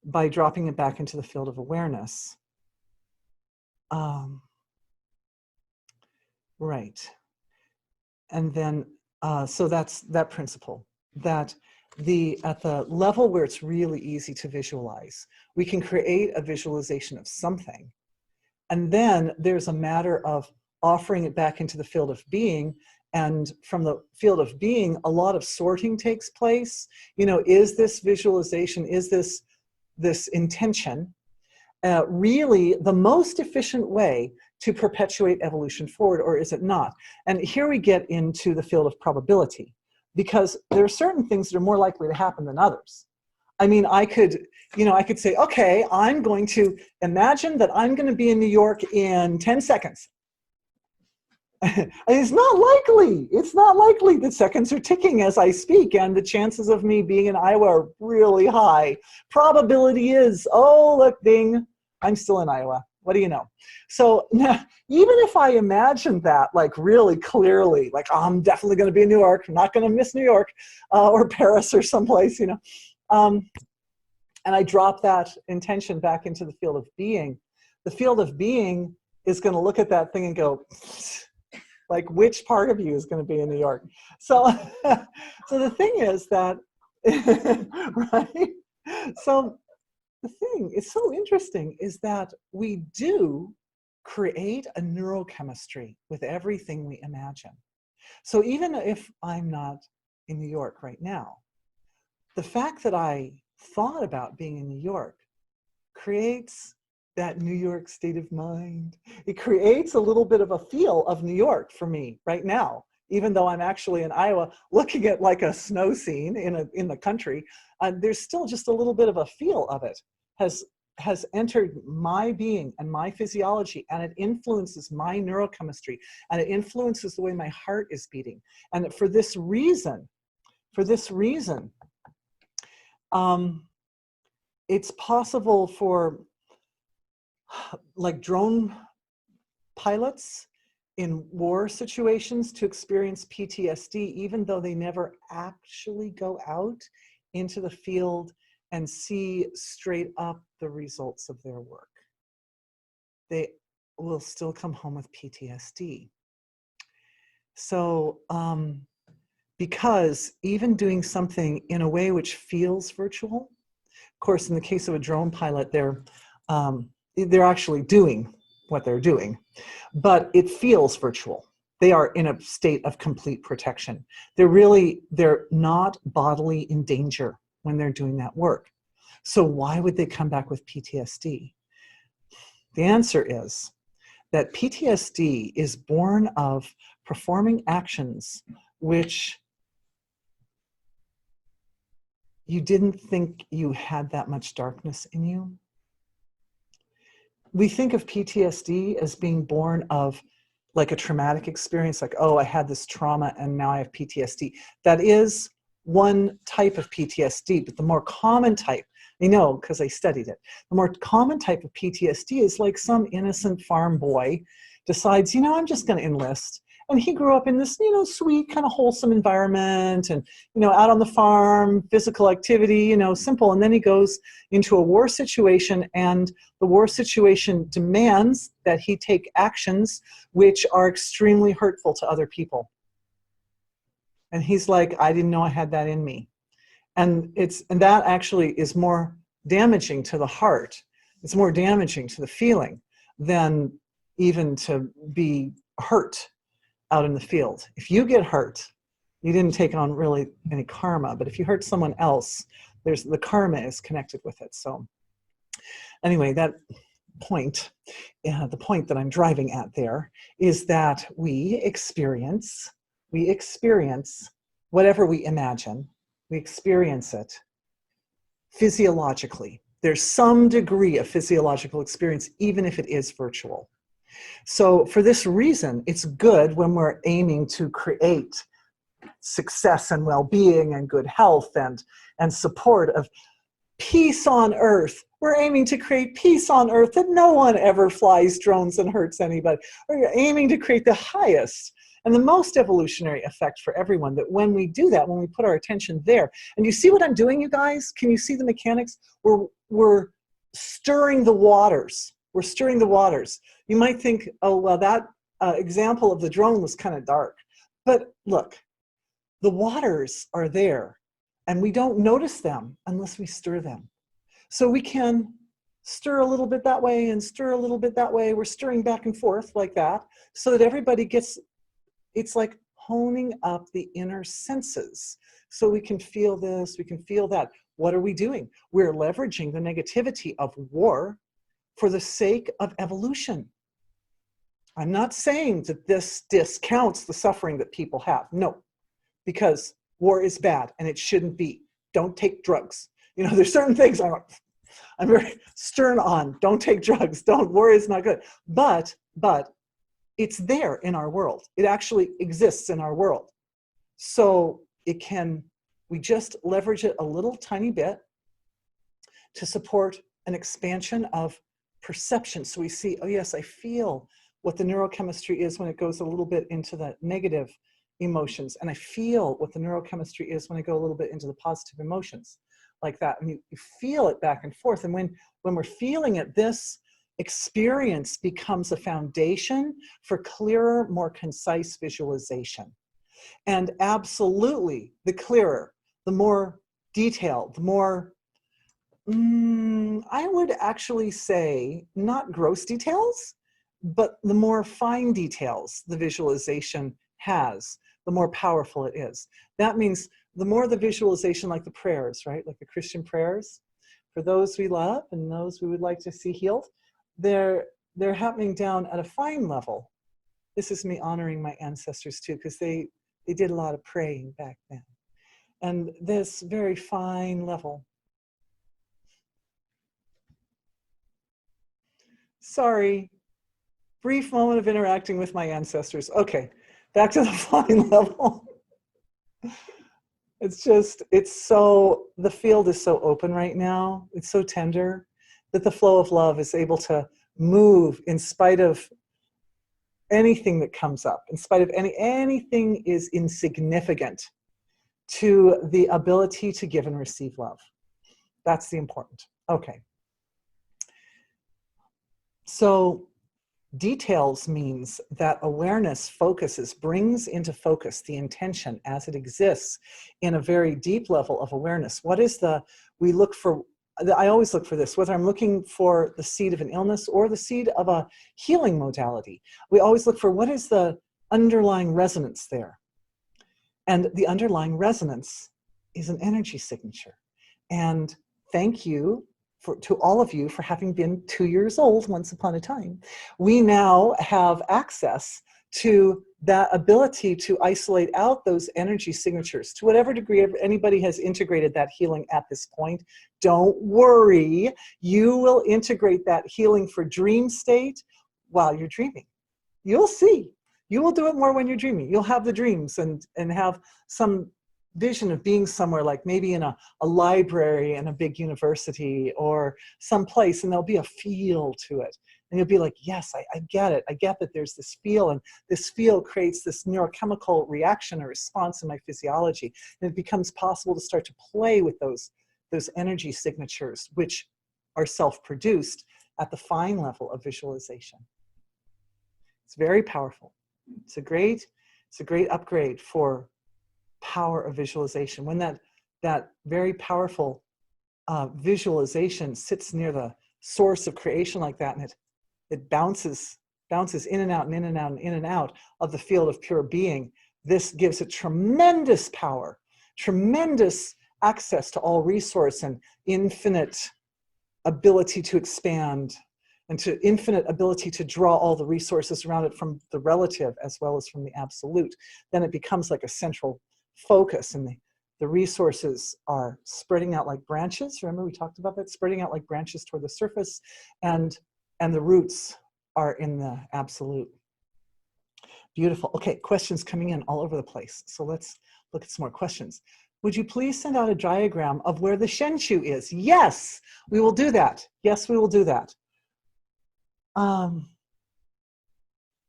by dropping it back into the field of awareness. Right. And then, so that's that principle, that at the level where it's really easy to visualize, we can create a visualization of something. And then there's a matter of offering it back into the field of being. And from the field of being, a lot of sorting takes place. Is this visualization, is this intention really the most efficient way to perpetuate evolution forward, or is it not? And here we get into the field of probability, because there are certain things that are more likely to happen than others. I mean, I could say, okay, I'm going to imagine that I'm going to be in New York in 10 seconds. And it's not likely. It's not likely that seconds are ticking as I speak, and the chances of me being in Iowa are really high. Probability is, oh, look, ding, I'm still in Iowa. What do you know? So now, even if I imagined that like really clearly, like, oh, I'm definitely going to be in New York, I'm not going to miss New York or Paris or someplace, and I drop that intention back into the field of being, the field of being is going to look at that thing and go, like, which part of you is going to be in New York? So, so the thing is that, right? So the thing, it's so interesting, is that we do create a neurochemistry with everything we imagine. So even if I'm not in New York right now, the fact that I thought about being in New York creates that New York state of mind. It creates a little bit of a feel of New York for me right now, even though I'm actually in Iowa looking at like a snow scene in the country. There's still just a little bit of a feel of it has entered my being and my physiology, and it influences my neurochemistry, and it influences the way my heart is beating. And for this reason, it's possible for like drone pilots in war situations to experience PTSD, even though they never actually go out into the field and see straight up the results of their work. They will still come home with PTSD. So, because even doing something in a way which feels virtual, of course, in the case of a drone pilot, they're actually doing what they're doing, but it feels virtual. They are in a state of complete protection. They're not bodily in danger when they're doing that work. So why would they come back with PTSD? The answer is that PTSD is born of performing actions which you didn't think you had that much darkness in you. We think of PTSD as being born of like a traumatic experience, like, oh, I had this trauma and now I have PTSD. That is one type of PTSD, but the more common type, I know because I studied it, the more common type of PTSD is like some innocent farm boy decides, you know, I'm just going to enlist. And he grew up in this, you know, sweet, kind of wholesome environment and, you know, out on the farm, physical activity, you know, simple. And then he goes into a war situation, and the war situation demands that he take actions which are extremely hurtful to other people. And he's like, I didn't know I had that in me. And that actually is more damaging to the heart. It's more damaging to the feeling than even to be hurt out in the field. If you get hurt, you didn't take on really any karma, but if you hurt someone else, the karma is connected with it. So anyway, that point, the point that I'm driving at there is that we experience whatever we imagine, we experience it physiologically. There's some degree of physiological experience, even if it is virtual. So for this reason, it's good when we're aiming to create success and well-being and good health and support of peace on earth. We're aiming to create peace on earth, that no one ever flies drones and hurts anybody. We're aiming to create the highest and the most evolutionary effect for everyone, that when we do that, when we put our attention there, and you see what I'm doing, you guys? Can you see the mechanics? We're stirring the waters. We're stirring the waters. You might think, oh, well, that example of the drone was kind of dark. But look, the waters are there, and we don't notice them unless we stir them. So we can stir a little bit that way and stir a little bit that way. We're stirring back and forth like that so that everybody gets, it's like honing up the inner senses. So we can feel this, we can feel that. What are we doing? We're leveraging the negativity of war for the sake of evolution. I'm not saying that this discounts the suffering that people have. No, because war is bad and it shouldn't be. Don't take drugs. You know, there's certain things I'm very stern on. Don't take drugs. War is not good. But it's there in our world. It actually exists in our world. So we just leverage it a little tiny bit to support an expansion of perception. So we see, oh yes, I feel what the neurochemistry is when it goes a little bit into the negative emotions. And I feel what the neurochemistry is when I go a little bit into the positive emotions, like that. And you feel it back and forth. And when we're feeling it, this experience becomes a foundation for clearer, more concise visualization. And absolutely, the clearer, the more detailed, the more I would actually say not gross details, but the more fine details the visualization has, the more powerful it is. That means the more the visualization, like the prayers, right? Like the Christian prayers, for those we love and those we would like to see healed, they're happening down at a fine level. This is me honoring my ancestors too, because they did a lot of praying back then. And this very fine level. Sorry, brief moment of interacting with my ancestors. Okay, back to the fine level. The field is so open right now. It's so tender that the flow of love is able to move in spite of anything that comes up, in spite of anything is insignificant to the ability to give and receive love. That's the important. Okay. So details means that awareness brings into focus the intention as it exists in a very deep level of awareness. I always look for this, whether I'm looking for the seed of an illness or the seed of a healing modality. We always look for what is the underlying resonance there. And the underlying resonance is an energy signature. And thank you to all of you for having been 2 years old once upon a time. We now have access to that ability to isolate out those energy signatures. To whatever degree anybody has integrated that healing at this point, don't worry. You will integrate that healing for dream state while you're dreaming. You'll see. You will do it more when you're dreaming. You'll have the dreams and have some vision of being somewhere, like maybe in a library in a big university or someplace, and there'll be a feel to it. And you'll be like, yes, I get it. I get that there's this feel, and this feel creates this neurochemical reaction or response in my physiology. And it becomes possible to start to play with those energy signatures, which are self-produced at the fine level of visualization. It's very powerful. It's a great upgrade for power of visualization. When that very powerful visualization sits near the source of creation like that, and it bounces in and out and in and out and in and out of the field of pure being, this gives it tremendous power, tremendous access to all resource and infinite ability to expand, and to infinite ability to draw all the resources around it from the relative as well as from the absolute. Then it becomes like a central focus, and the resources are spreading out like branches. Remember we talked about that, spreading out like branches toward the surface, and the roots are in the absolute. Beautiful. Okay, questions coming in all over the place. So let's look at some more questions. Would you please send out a diagram of where the Shenshu is? Yes, we will do that. Yes, we will do that.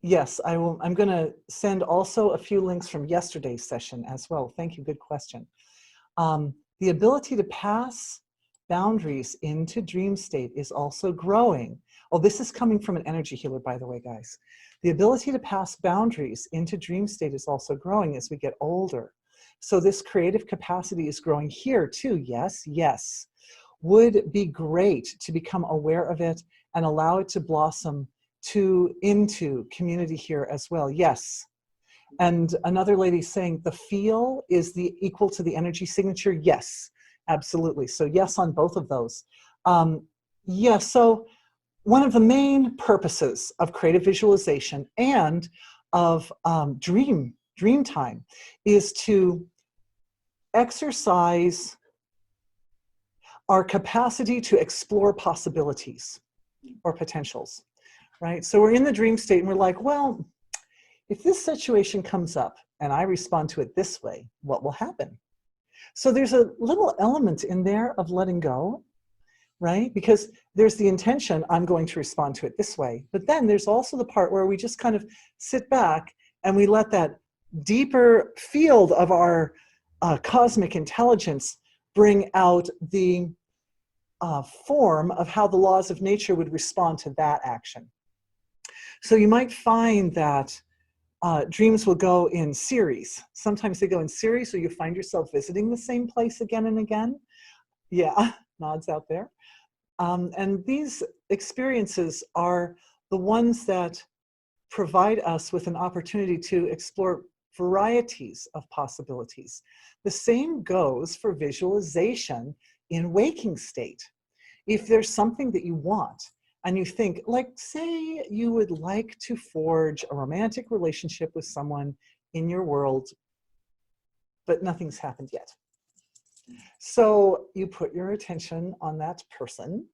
Yes, I will. I'm going to send also a few links from yesterday's session as well. Thank you. Good question. The ability to pass boundaries into dream state is also growing. Oh, this is coming from an energy healer, by the way, guys. The ability to pass boundaries into dream state is also growing as we get older. So this creative capacity is growing here too. Yes, yes. Would be great to become aware of it and allow it to blossom into community here as well. Yes. And another lady saying the feel is equal to the energy signature. Yes, absolutely. So yes on both of those. Yeah, so one of the main purposes of creative visualization and of dream time is to exercise our capacity to explore possibilities or potentials. Right? So we're in the dream state and we're like, well, if this situation comes up and I respond to it this way, what will happen? So there's a little element in there of letting go, right? Because there's the intention, I'm going to respond to it this way. But then there's also the part where we just kind of sit back and we let that deeper field of our cosmic intelligence bring out the form of how the laws of nature would respond to that action. So you might find that dreams will go in series. Sometimes they go in series, so you find yourself visiting the same place again and again. Yeah, nods out there. And these experiences are the ones that provide us with an opportunity to explore varieties of possibilities. The same goes for visualization in waking state. If there's something that you want and you think, like, say you would like to forge a romantic relationship with someone in your world, but nothing's happened yet. So you put your attention on that person,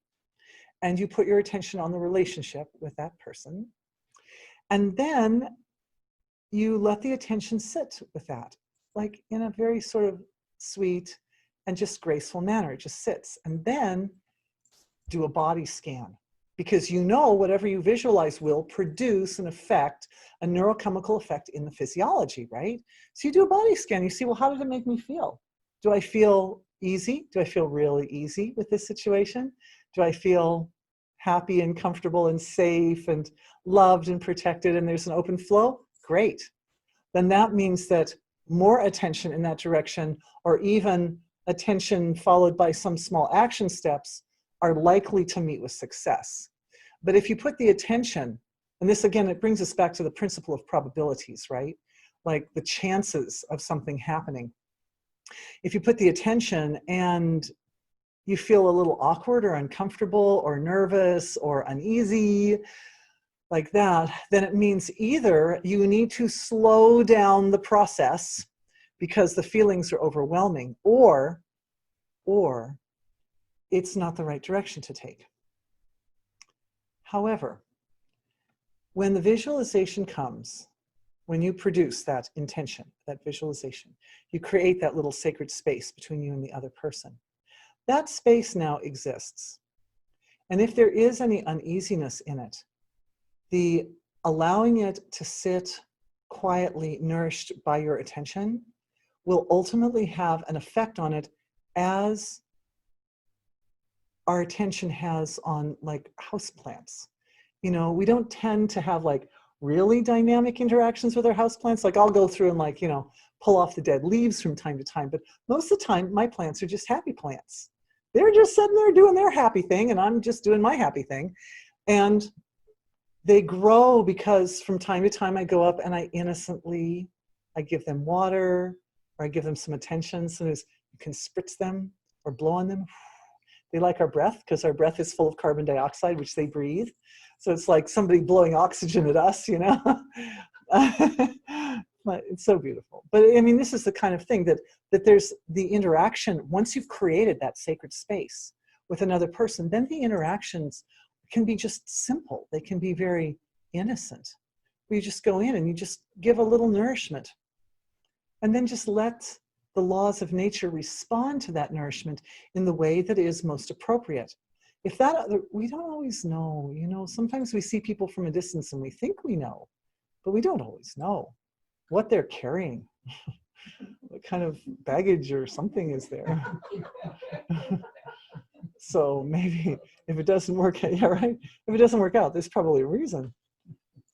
and you put your attention on the relationship with that person, and then you let the attention sit with that, like in a very sort of sweet and just graceful manner. It just sits. And then do a body scan, because you know whatever you visualize will produce an effect, a neurochemical effect in the physiology, right? So you do a body scan, you see, well, how did it make me feel? Do I feel easy? Do I feel really easy with this situation? Do I feel happy and comfortable and safe and loved and protected, and there's an open flow? Great. Then that means that more attention in that direction, or even attention followed by some small action steps, are likely to meet with success. But if you put the attention, and this again, it brings us back to the principle of probabilities, right? Like the chances of something happening. If you put the attention and you feel a little awkward or uncomfortable or nervous or uneasy, like that, then it means either you need to slow down the process because the feelings are overwhelming, or it's not the right direction to take. However, when the visualization comes, when you produce that intention, that visualization, you create that little sacred space between you and the other person. That space now exists. And if there is any uneasiness in it, the allowing it to sit quietly, nourished by your attention, will ultimately have an effect on it, as our attention has on like houseplants. You know, we don't tend to have like really dynamic interactions with our houseplants. Like I'll go through and like, you know, pull off the dead leaves from time to time, but most of the time my plants are just happy plants. They're just sitting there doing their happy thing, and I'm just doing my happy thing. And they grow because from time to time I go up and I innocently, I give them water, or I give them some attention. Sometimes you can spritz them or blow on them. They like our breath because our breath is full of carbon dioxide, which they breathe. So it's like somebody blowing oxygen at us, you know. But it's so beautiful. But I mean, this is the kind of thing that there's the interaction. Once you've created that sacred space with another person, then the interactions can be just simple. They can be very innocent. You just go in and you just give a little nourishment, and then just let the laws of nature respond to that nourishment in the way that is most appropriate. If that other, we don't always know, you know, sometimes we see people from a distance and we think we know, but we don't always know what they're carrying. What kind of baggage or something is there? So maybe if it doesn't work out, yeah, right? If it doesn't work out, there's probably a reason.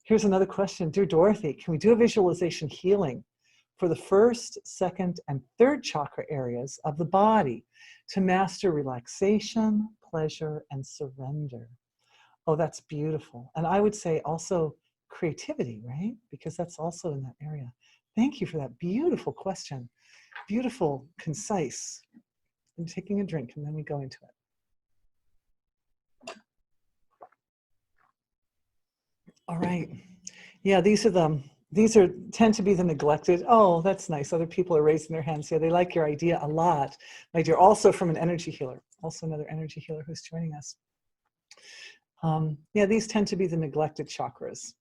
Here's another question. Dear Dorothy, can we do a visualization healing for the first, second, and third chakra areas of the body to master relaxation, pleasure, and surrender? Oh, that's beautiful. And I would say also creativity, right? Because that's also in that area. Thank you for that beautiful question. Beautiful, concise. I'm taking a drink and then we go into it. All right. Yeah, these tend to be the neglected. Oh, that's nice. Other people are raising their hands. Yeah, they like your idea a lot. My dear, also from an energy healer, also another energy healer who's joining us. Yeah, these tend to be the neglected chakras.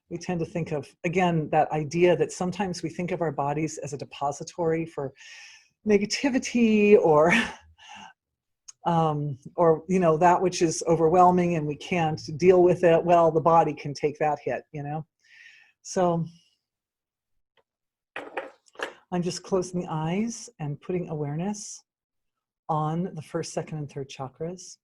We tend to think of, again, that idea that sometimes we think of our bodies as a depository for negativity or you know, that which is overwhelming and we can't deal with it. Well, the body can take that hit, you know. So I'm just closing the eyes and putting awareness on the first, second, and third chakras.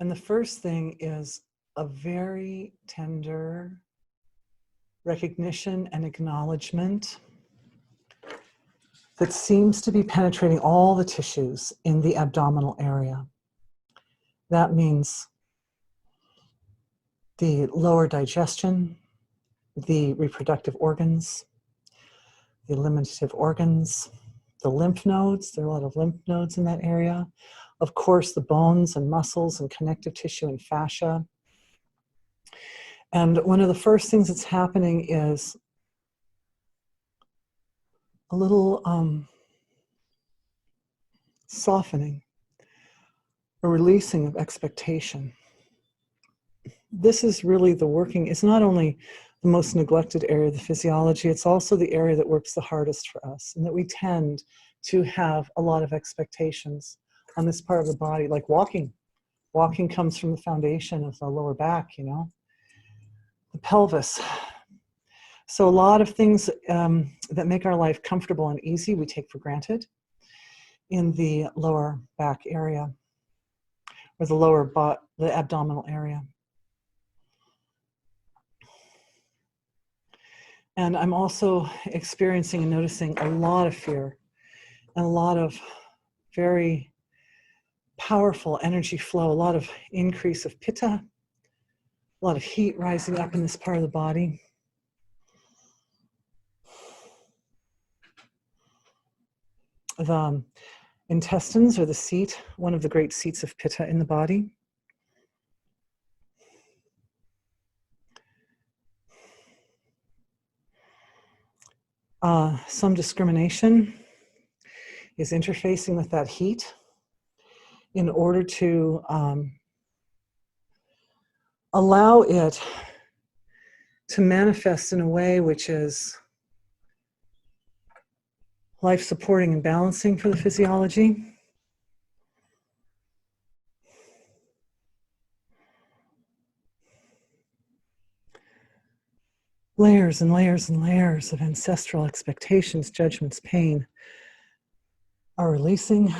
And the first thing is a very tender, recognition and acknowledgement that seems to be penetrating all the tissues in the abdominal area. That means the lower digestion, the reproductive organs, the eliminative organs, the lymph nodes. There are a lot of lymph nodes in that area. Of course, the bones and muscles and connective tissue and fascia. And one of the first things that's happening is a little softening, a releasing of expectation. This is really the working, it's not only the most neglected area of the physiology, it's also the area that works the hardest for us, and that we tend to have a lot of expectations on this part of the body, like walking. Walking comes from the foundation of the lower back, you know, the pelvis. So a lot of things that make our life comfortable and easy, we take for granted in the lower back area, or the abdominal area. And I'm also experiencing and noticing a lot of fear and a lot of very powerful energy flow, a lot of increase of pitta, a lot of heat rising up in this part of the body. The intestines are the seat, one of the great seats of pitta in the body. Some discrimination is interfacing with that heat in order to allow it to manifest in a way which is life-supporting and balancing for the physiology. Layers and layers and layers of ancestral expectations, judgments, pain are releasing.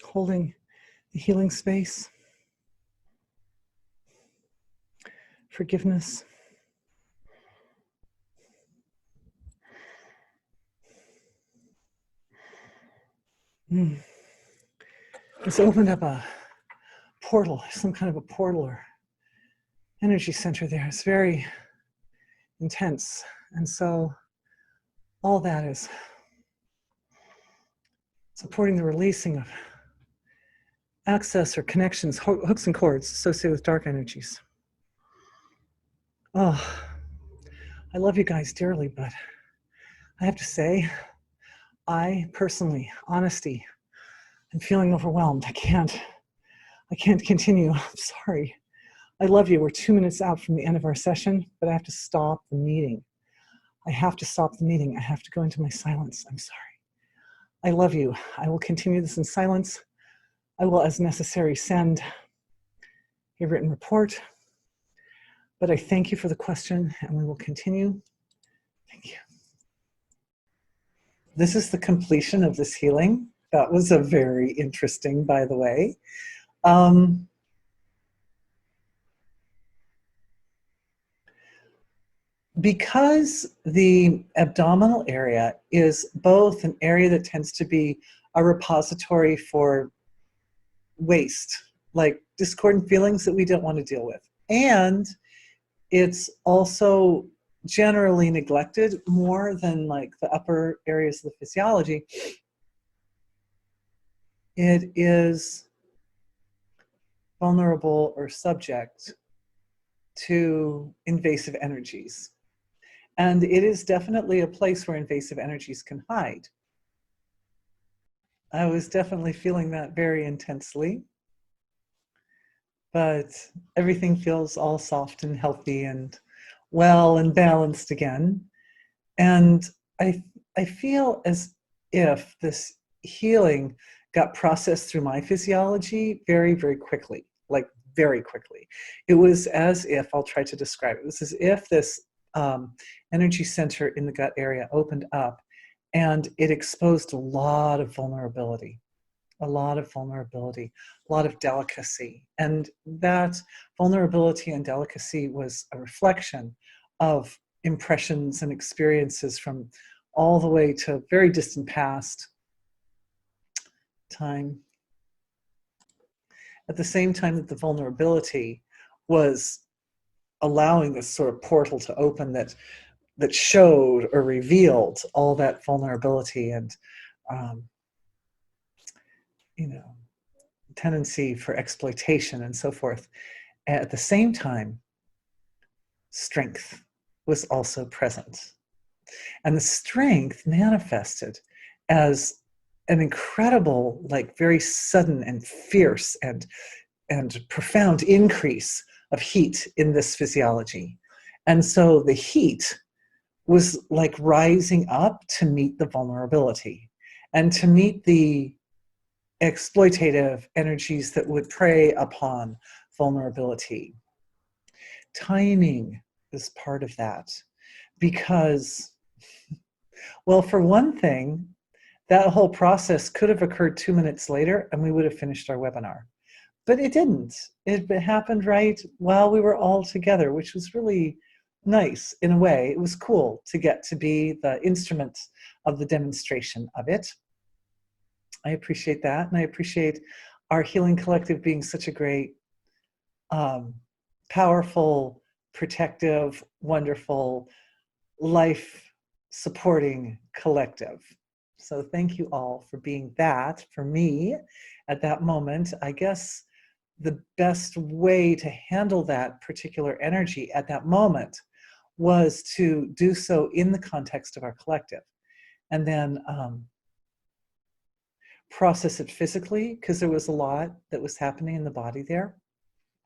Holding the healing space. Forgiveness. It's opened up a portal, some kind of a portal or energy center there. It's very intense. And so all that is supporting the releasing of access or connections, hooks and cords associated with dark energies. Oh, I love you guys dearly, but I have to say, I personally, honesty, I'm feeling overwhelmed. I can't continue. I'm sorry. I love you. We're 2 minutes out from the end of our session, but I have to stop the meeting. I have to stop the meeting. I have to go into my silence. I'm sorry. I love you. I will continue this in silence. I will, as necessary, send a written report. But I thank you for the question, and we will continue. Thank you. This is the completion of this healing. That was a very interesting, by the way. Because the abdominal area is both an area that tends to be a repository for waste, like discordant feelings that we don't want to deal with, and it's also generally neglected more than like the upper areas of the physiology, it is vulnerable or subject to invasive energies. And it is definitely a place where invasive energies can hide. I was definitely feeling that very intensely, but everything feels all soft and healthy and well and balanced again. And I feel as if this healing got processed through my physiology very, very quickly, like very quickly. It was as if, I'll try to describe it, it was as if this energy center in the gut area opened up and it exposed a lot of vulnerability. a lot of vulnerability, a lot of delicacy. And that vulnerability and delicacy was a reflection of impressions and experiences from all the way to very distant past time. At the same time that the vulnerability was allowing this sort of portal to open that showed or revealed all that vulnerability and tendency for exploitation and so forth. At the same time, strength was also present. And the strength manifested as an incredible, like very sudden and fierce and profound increase of heat in this physiology. And so the heat was like rising up to meet the vulnerability and to meet the exploitative energies that would prey upon vulnerability. Timing is part of that because, well, for one thing, that whole process could have occurred 2 minutes later and we would have finished our webinar. But it didn't. It happened right while we were all together, which was really nice in a way. It was cool to get to be the instrument of the demonstration of it. I appreciate that. And I appreciate our healing collective being such a great, powerful, protective, wonderful, life-supporting collective. So thank you all for being that for me at that moment. I guess the best way to handle that particular energy at that moment was to do so in the context of our collective, and then process it physically, because there was a lot that was happening in the body there.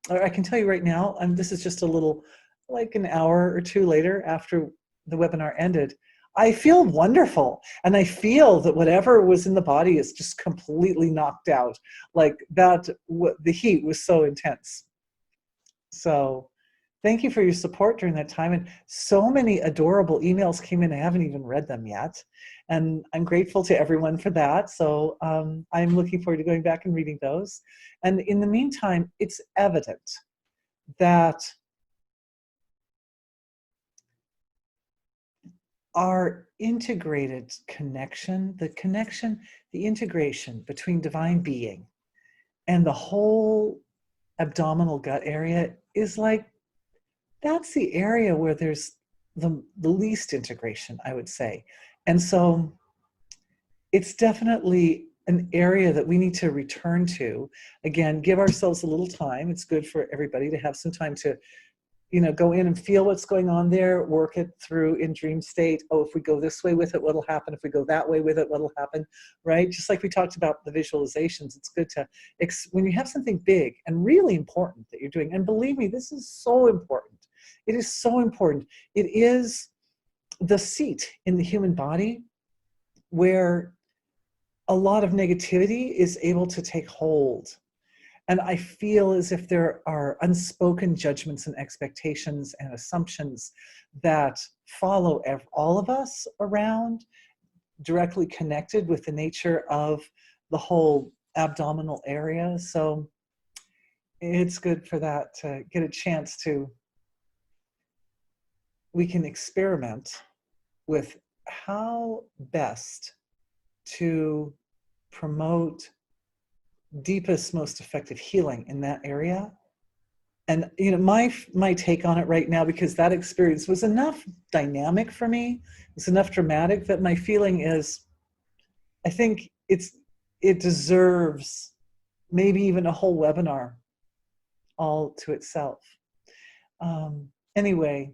I can tell you right now, this is just a little, like an hour or two later after the webinar ended, I feel wonderful. And I feel that whatever was in the body is just completely knocked out. Like that, the heat was so intense. So thank you for your support during that time. And so many adorable emails came in. I haven't even read them yet. And I'm grateful to everyone for that. So I'm looking forward to going back and reading those. And in the meantime, it's evident that our integrated connection, the integration between divine being and the whole abdominal gut area is like, that's the area where there's the least integration, I would say. And so it's definitely an area that we need to return to. Again, give ourselves a little time. It's good for everybody to have some time to, go in and feel what's going on there, work it through in dream state. Oh, if we go this way with it, what'll happen? If we go that way with it, what'll happen, right? Just like we talked about the visualizations, it's good to, when you have something big and really important that you're doing, and believe me, this is so important. It is so important. It is the seat in the human body where a lot of negativity is able to take hold. And I feel as if there are unspoken judgments and expectations and assumptions that follow all of us around, directly connected with the nature of the whole abdominal area. So it's good for that to get a chance to, we can experiment with how best to promote deepest, most effective healing in that area. And my take on it right now, because that experience was enough dynamic for me, it's enough dramatic, that my feeling is, I think it deserves maybe even a whole webinar all to itself. Anyway,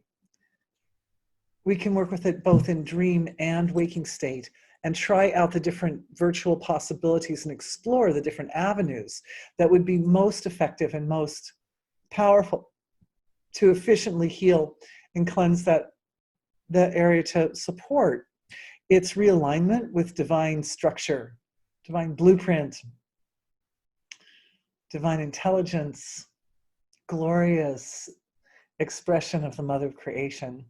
we can work with it both in dream and waking state, and try out the different virtual possibilities and explore the different avenues that would be most effective and most powerful to efficiently heal and cleanse that area, to support its realignment with divine structure, divine blueprint, divine intelligence, glorious expression of the mother of creation.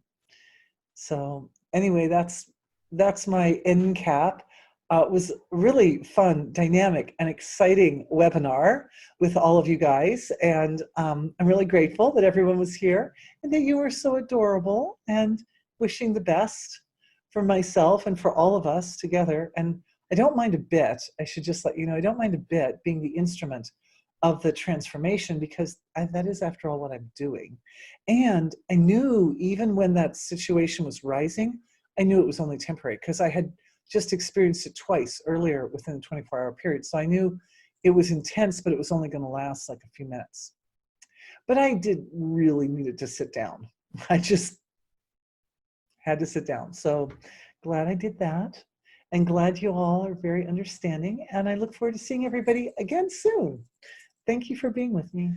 So anyway, that's my end cap. It was really fun, dynamic, and exciting webinar with all of you guys. And I'm really grateful that everyone was here and that you were so adorable, and wishing the best for myself and for all of us together. And I don't mind a bit, I should just let you know, I don't mind a bit being the instrument of the transformation, because that is, after all, what I'm doing. And I knew, even when that situation was rising, I knew it was only temporary, because I had just experienced it twice earlier within a 24-hour period. So I knew it was intense, but it was only going to last like a few minutes. But I did really needed to sit down. I just had to sit down. So glad I did that, and glad you all are very understanding. And I look forward to seeing everybody again soon. Thank you for being with me.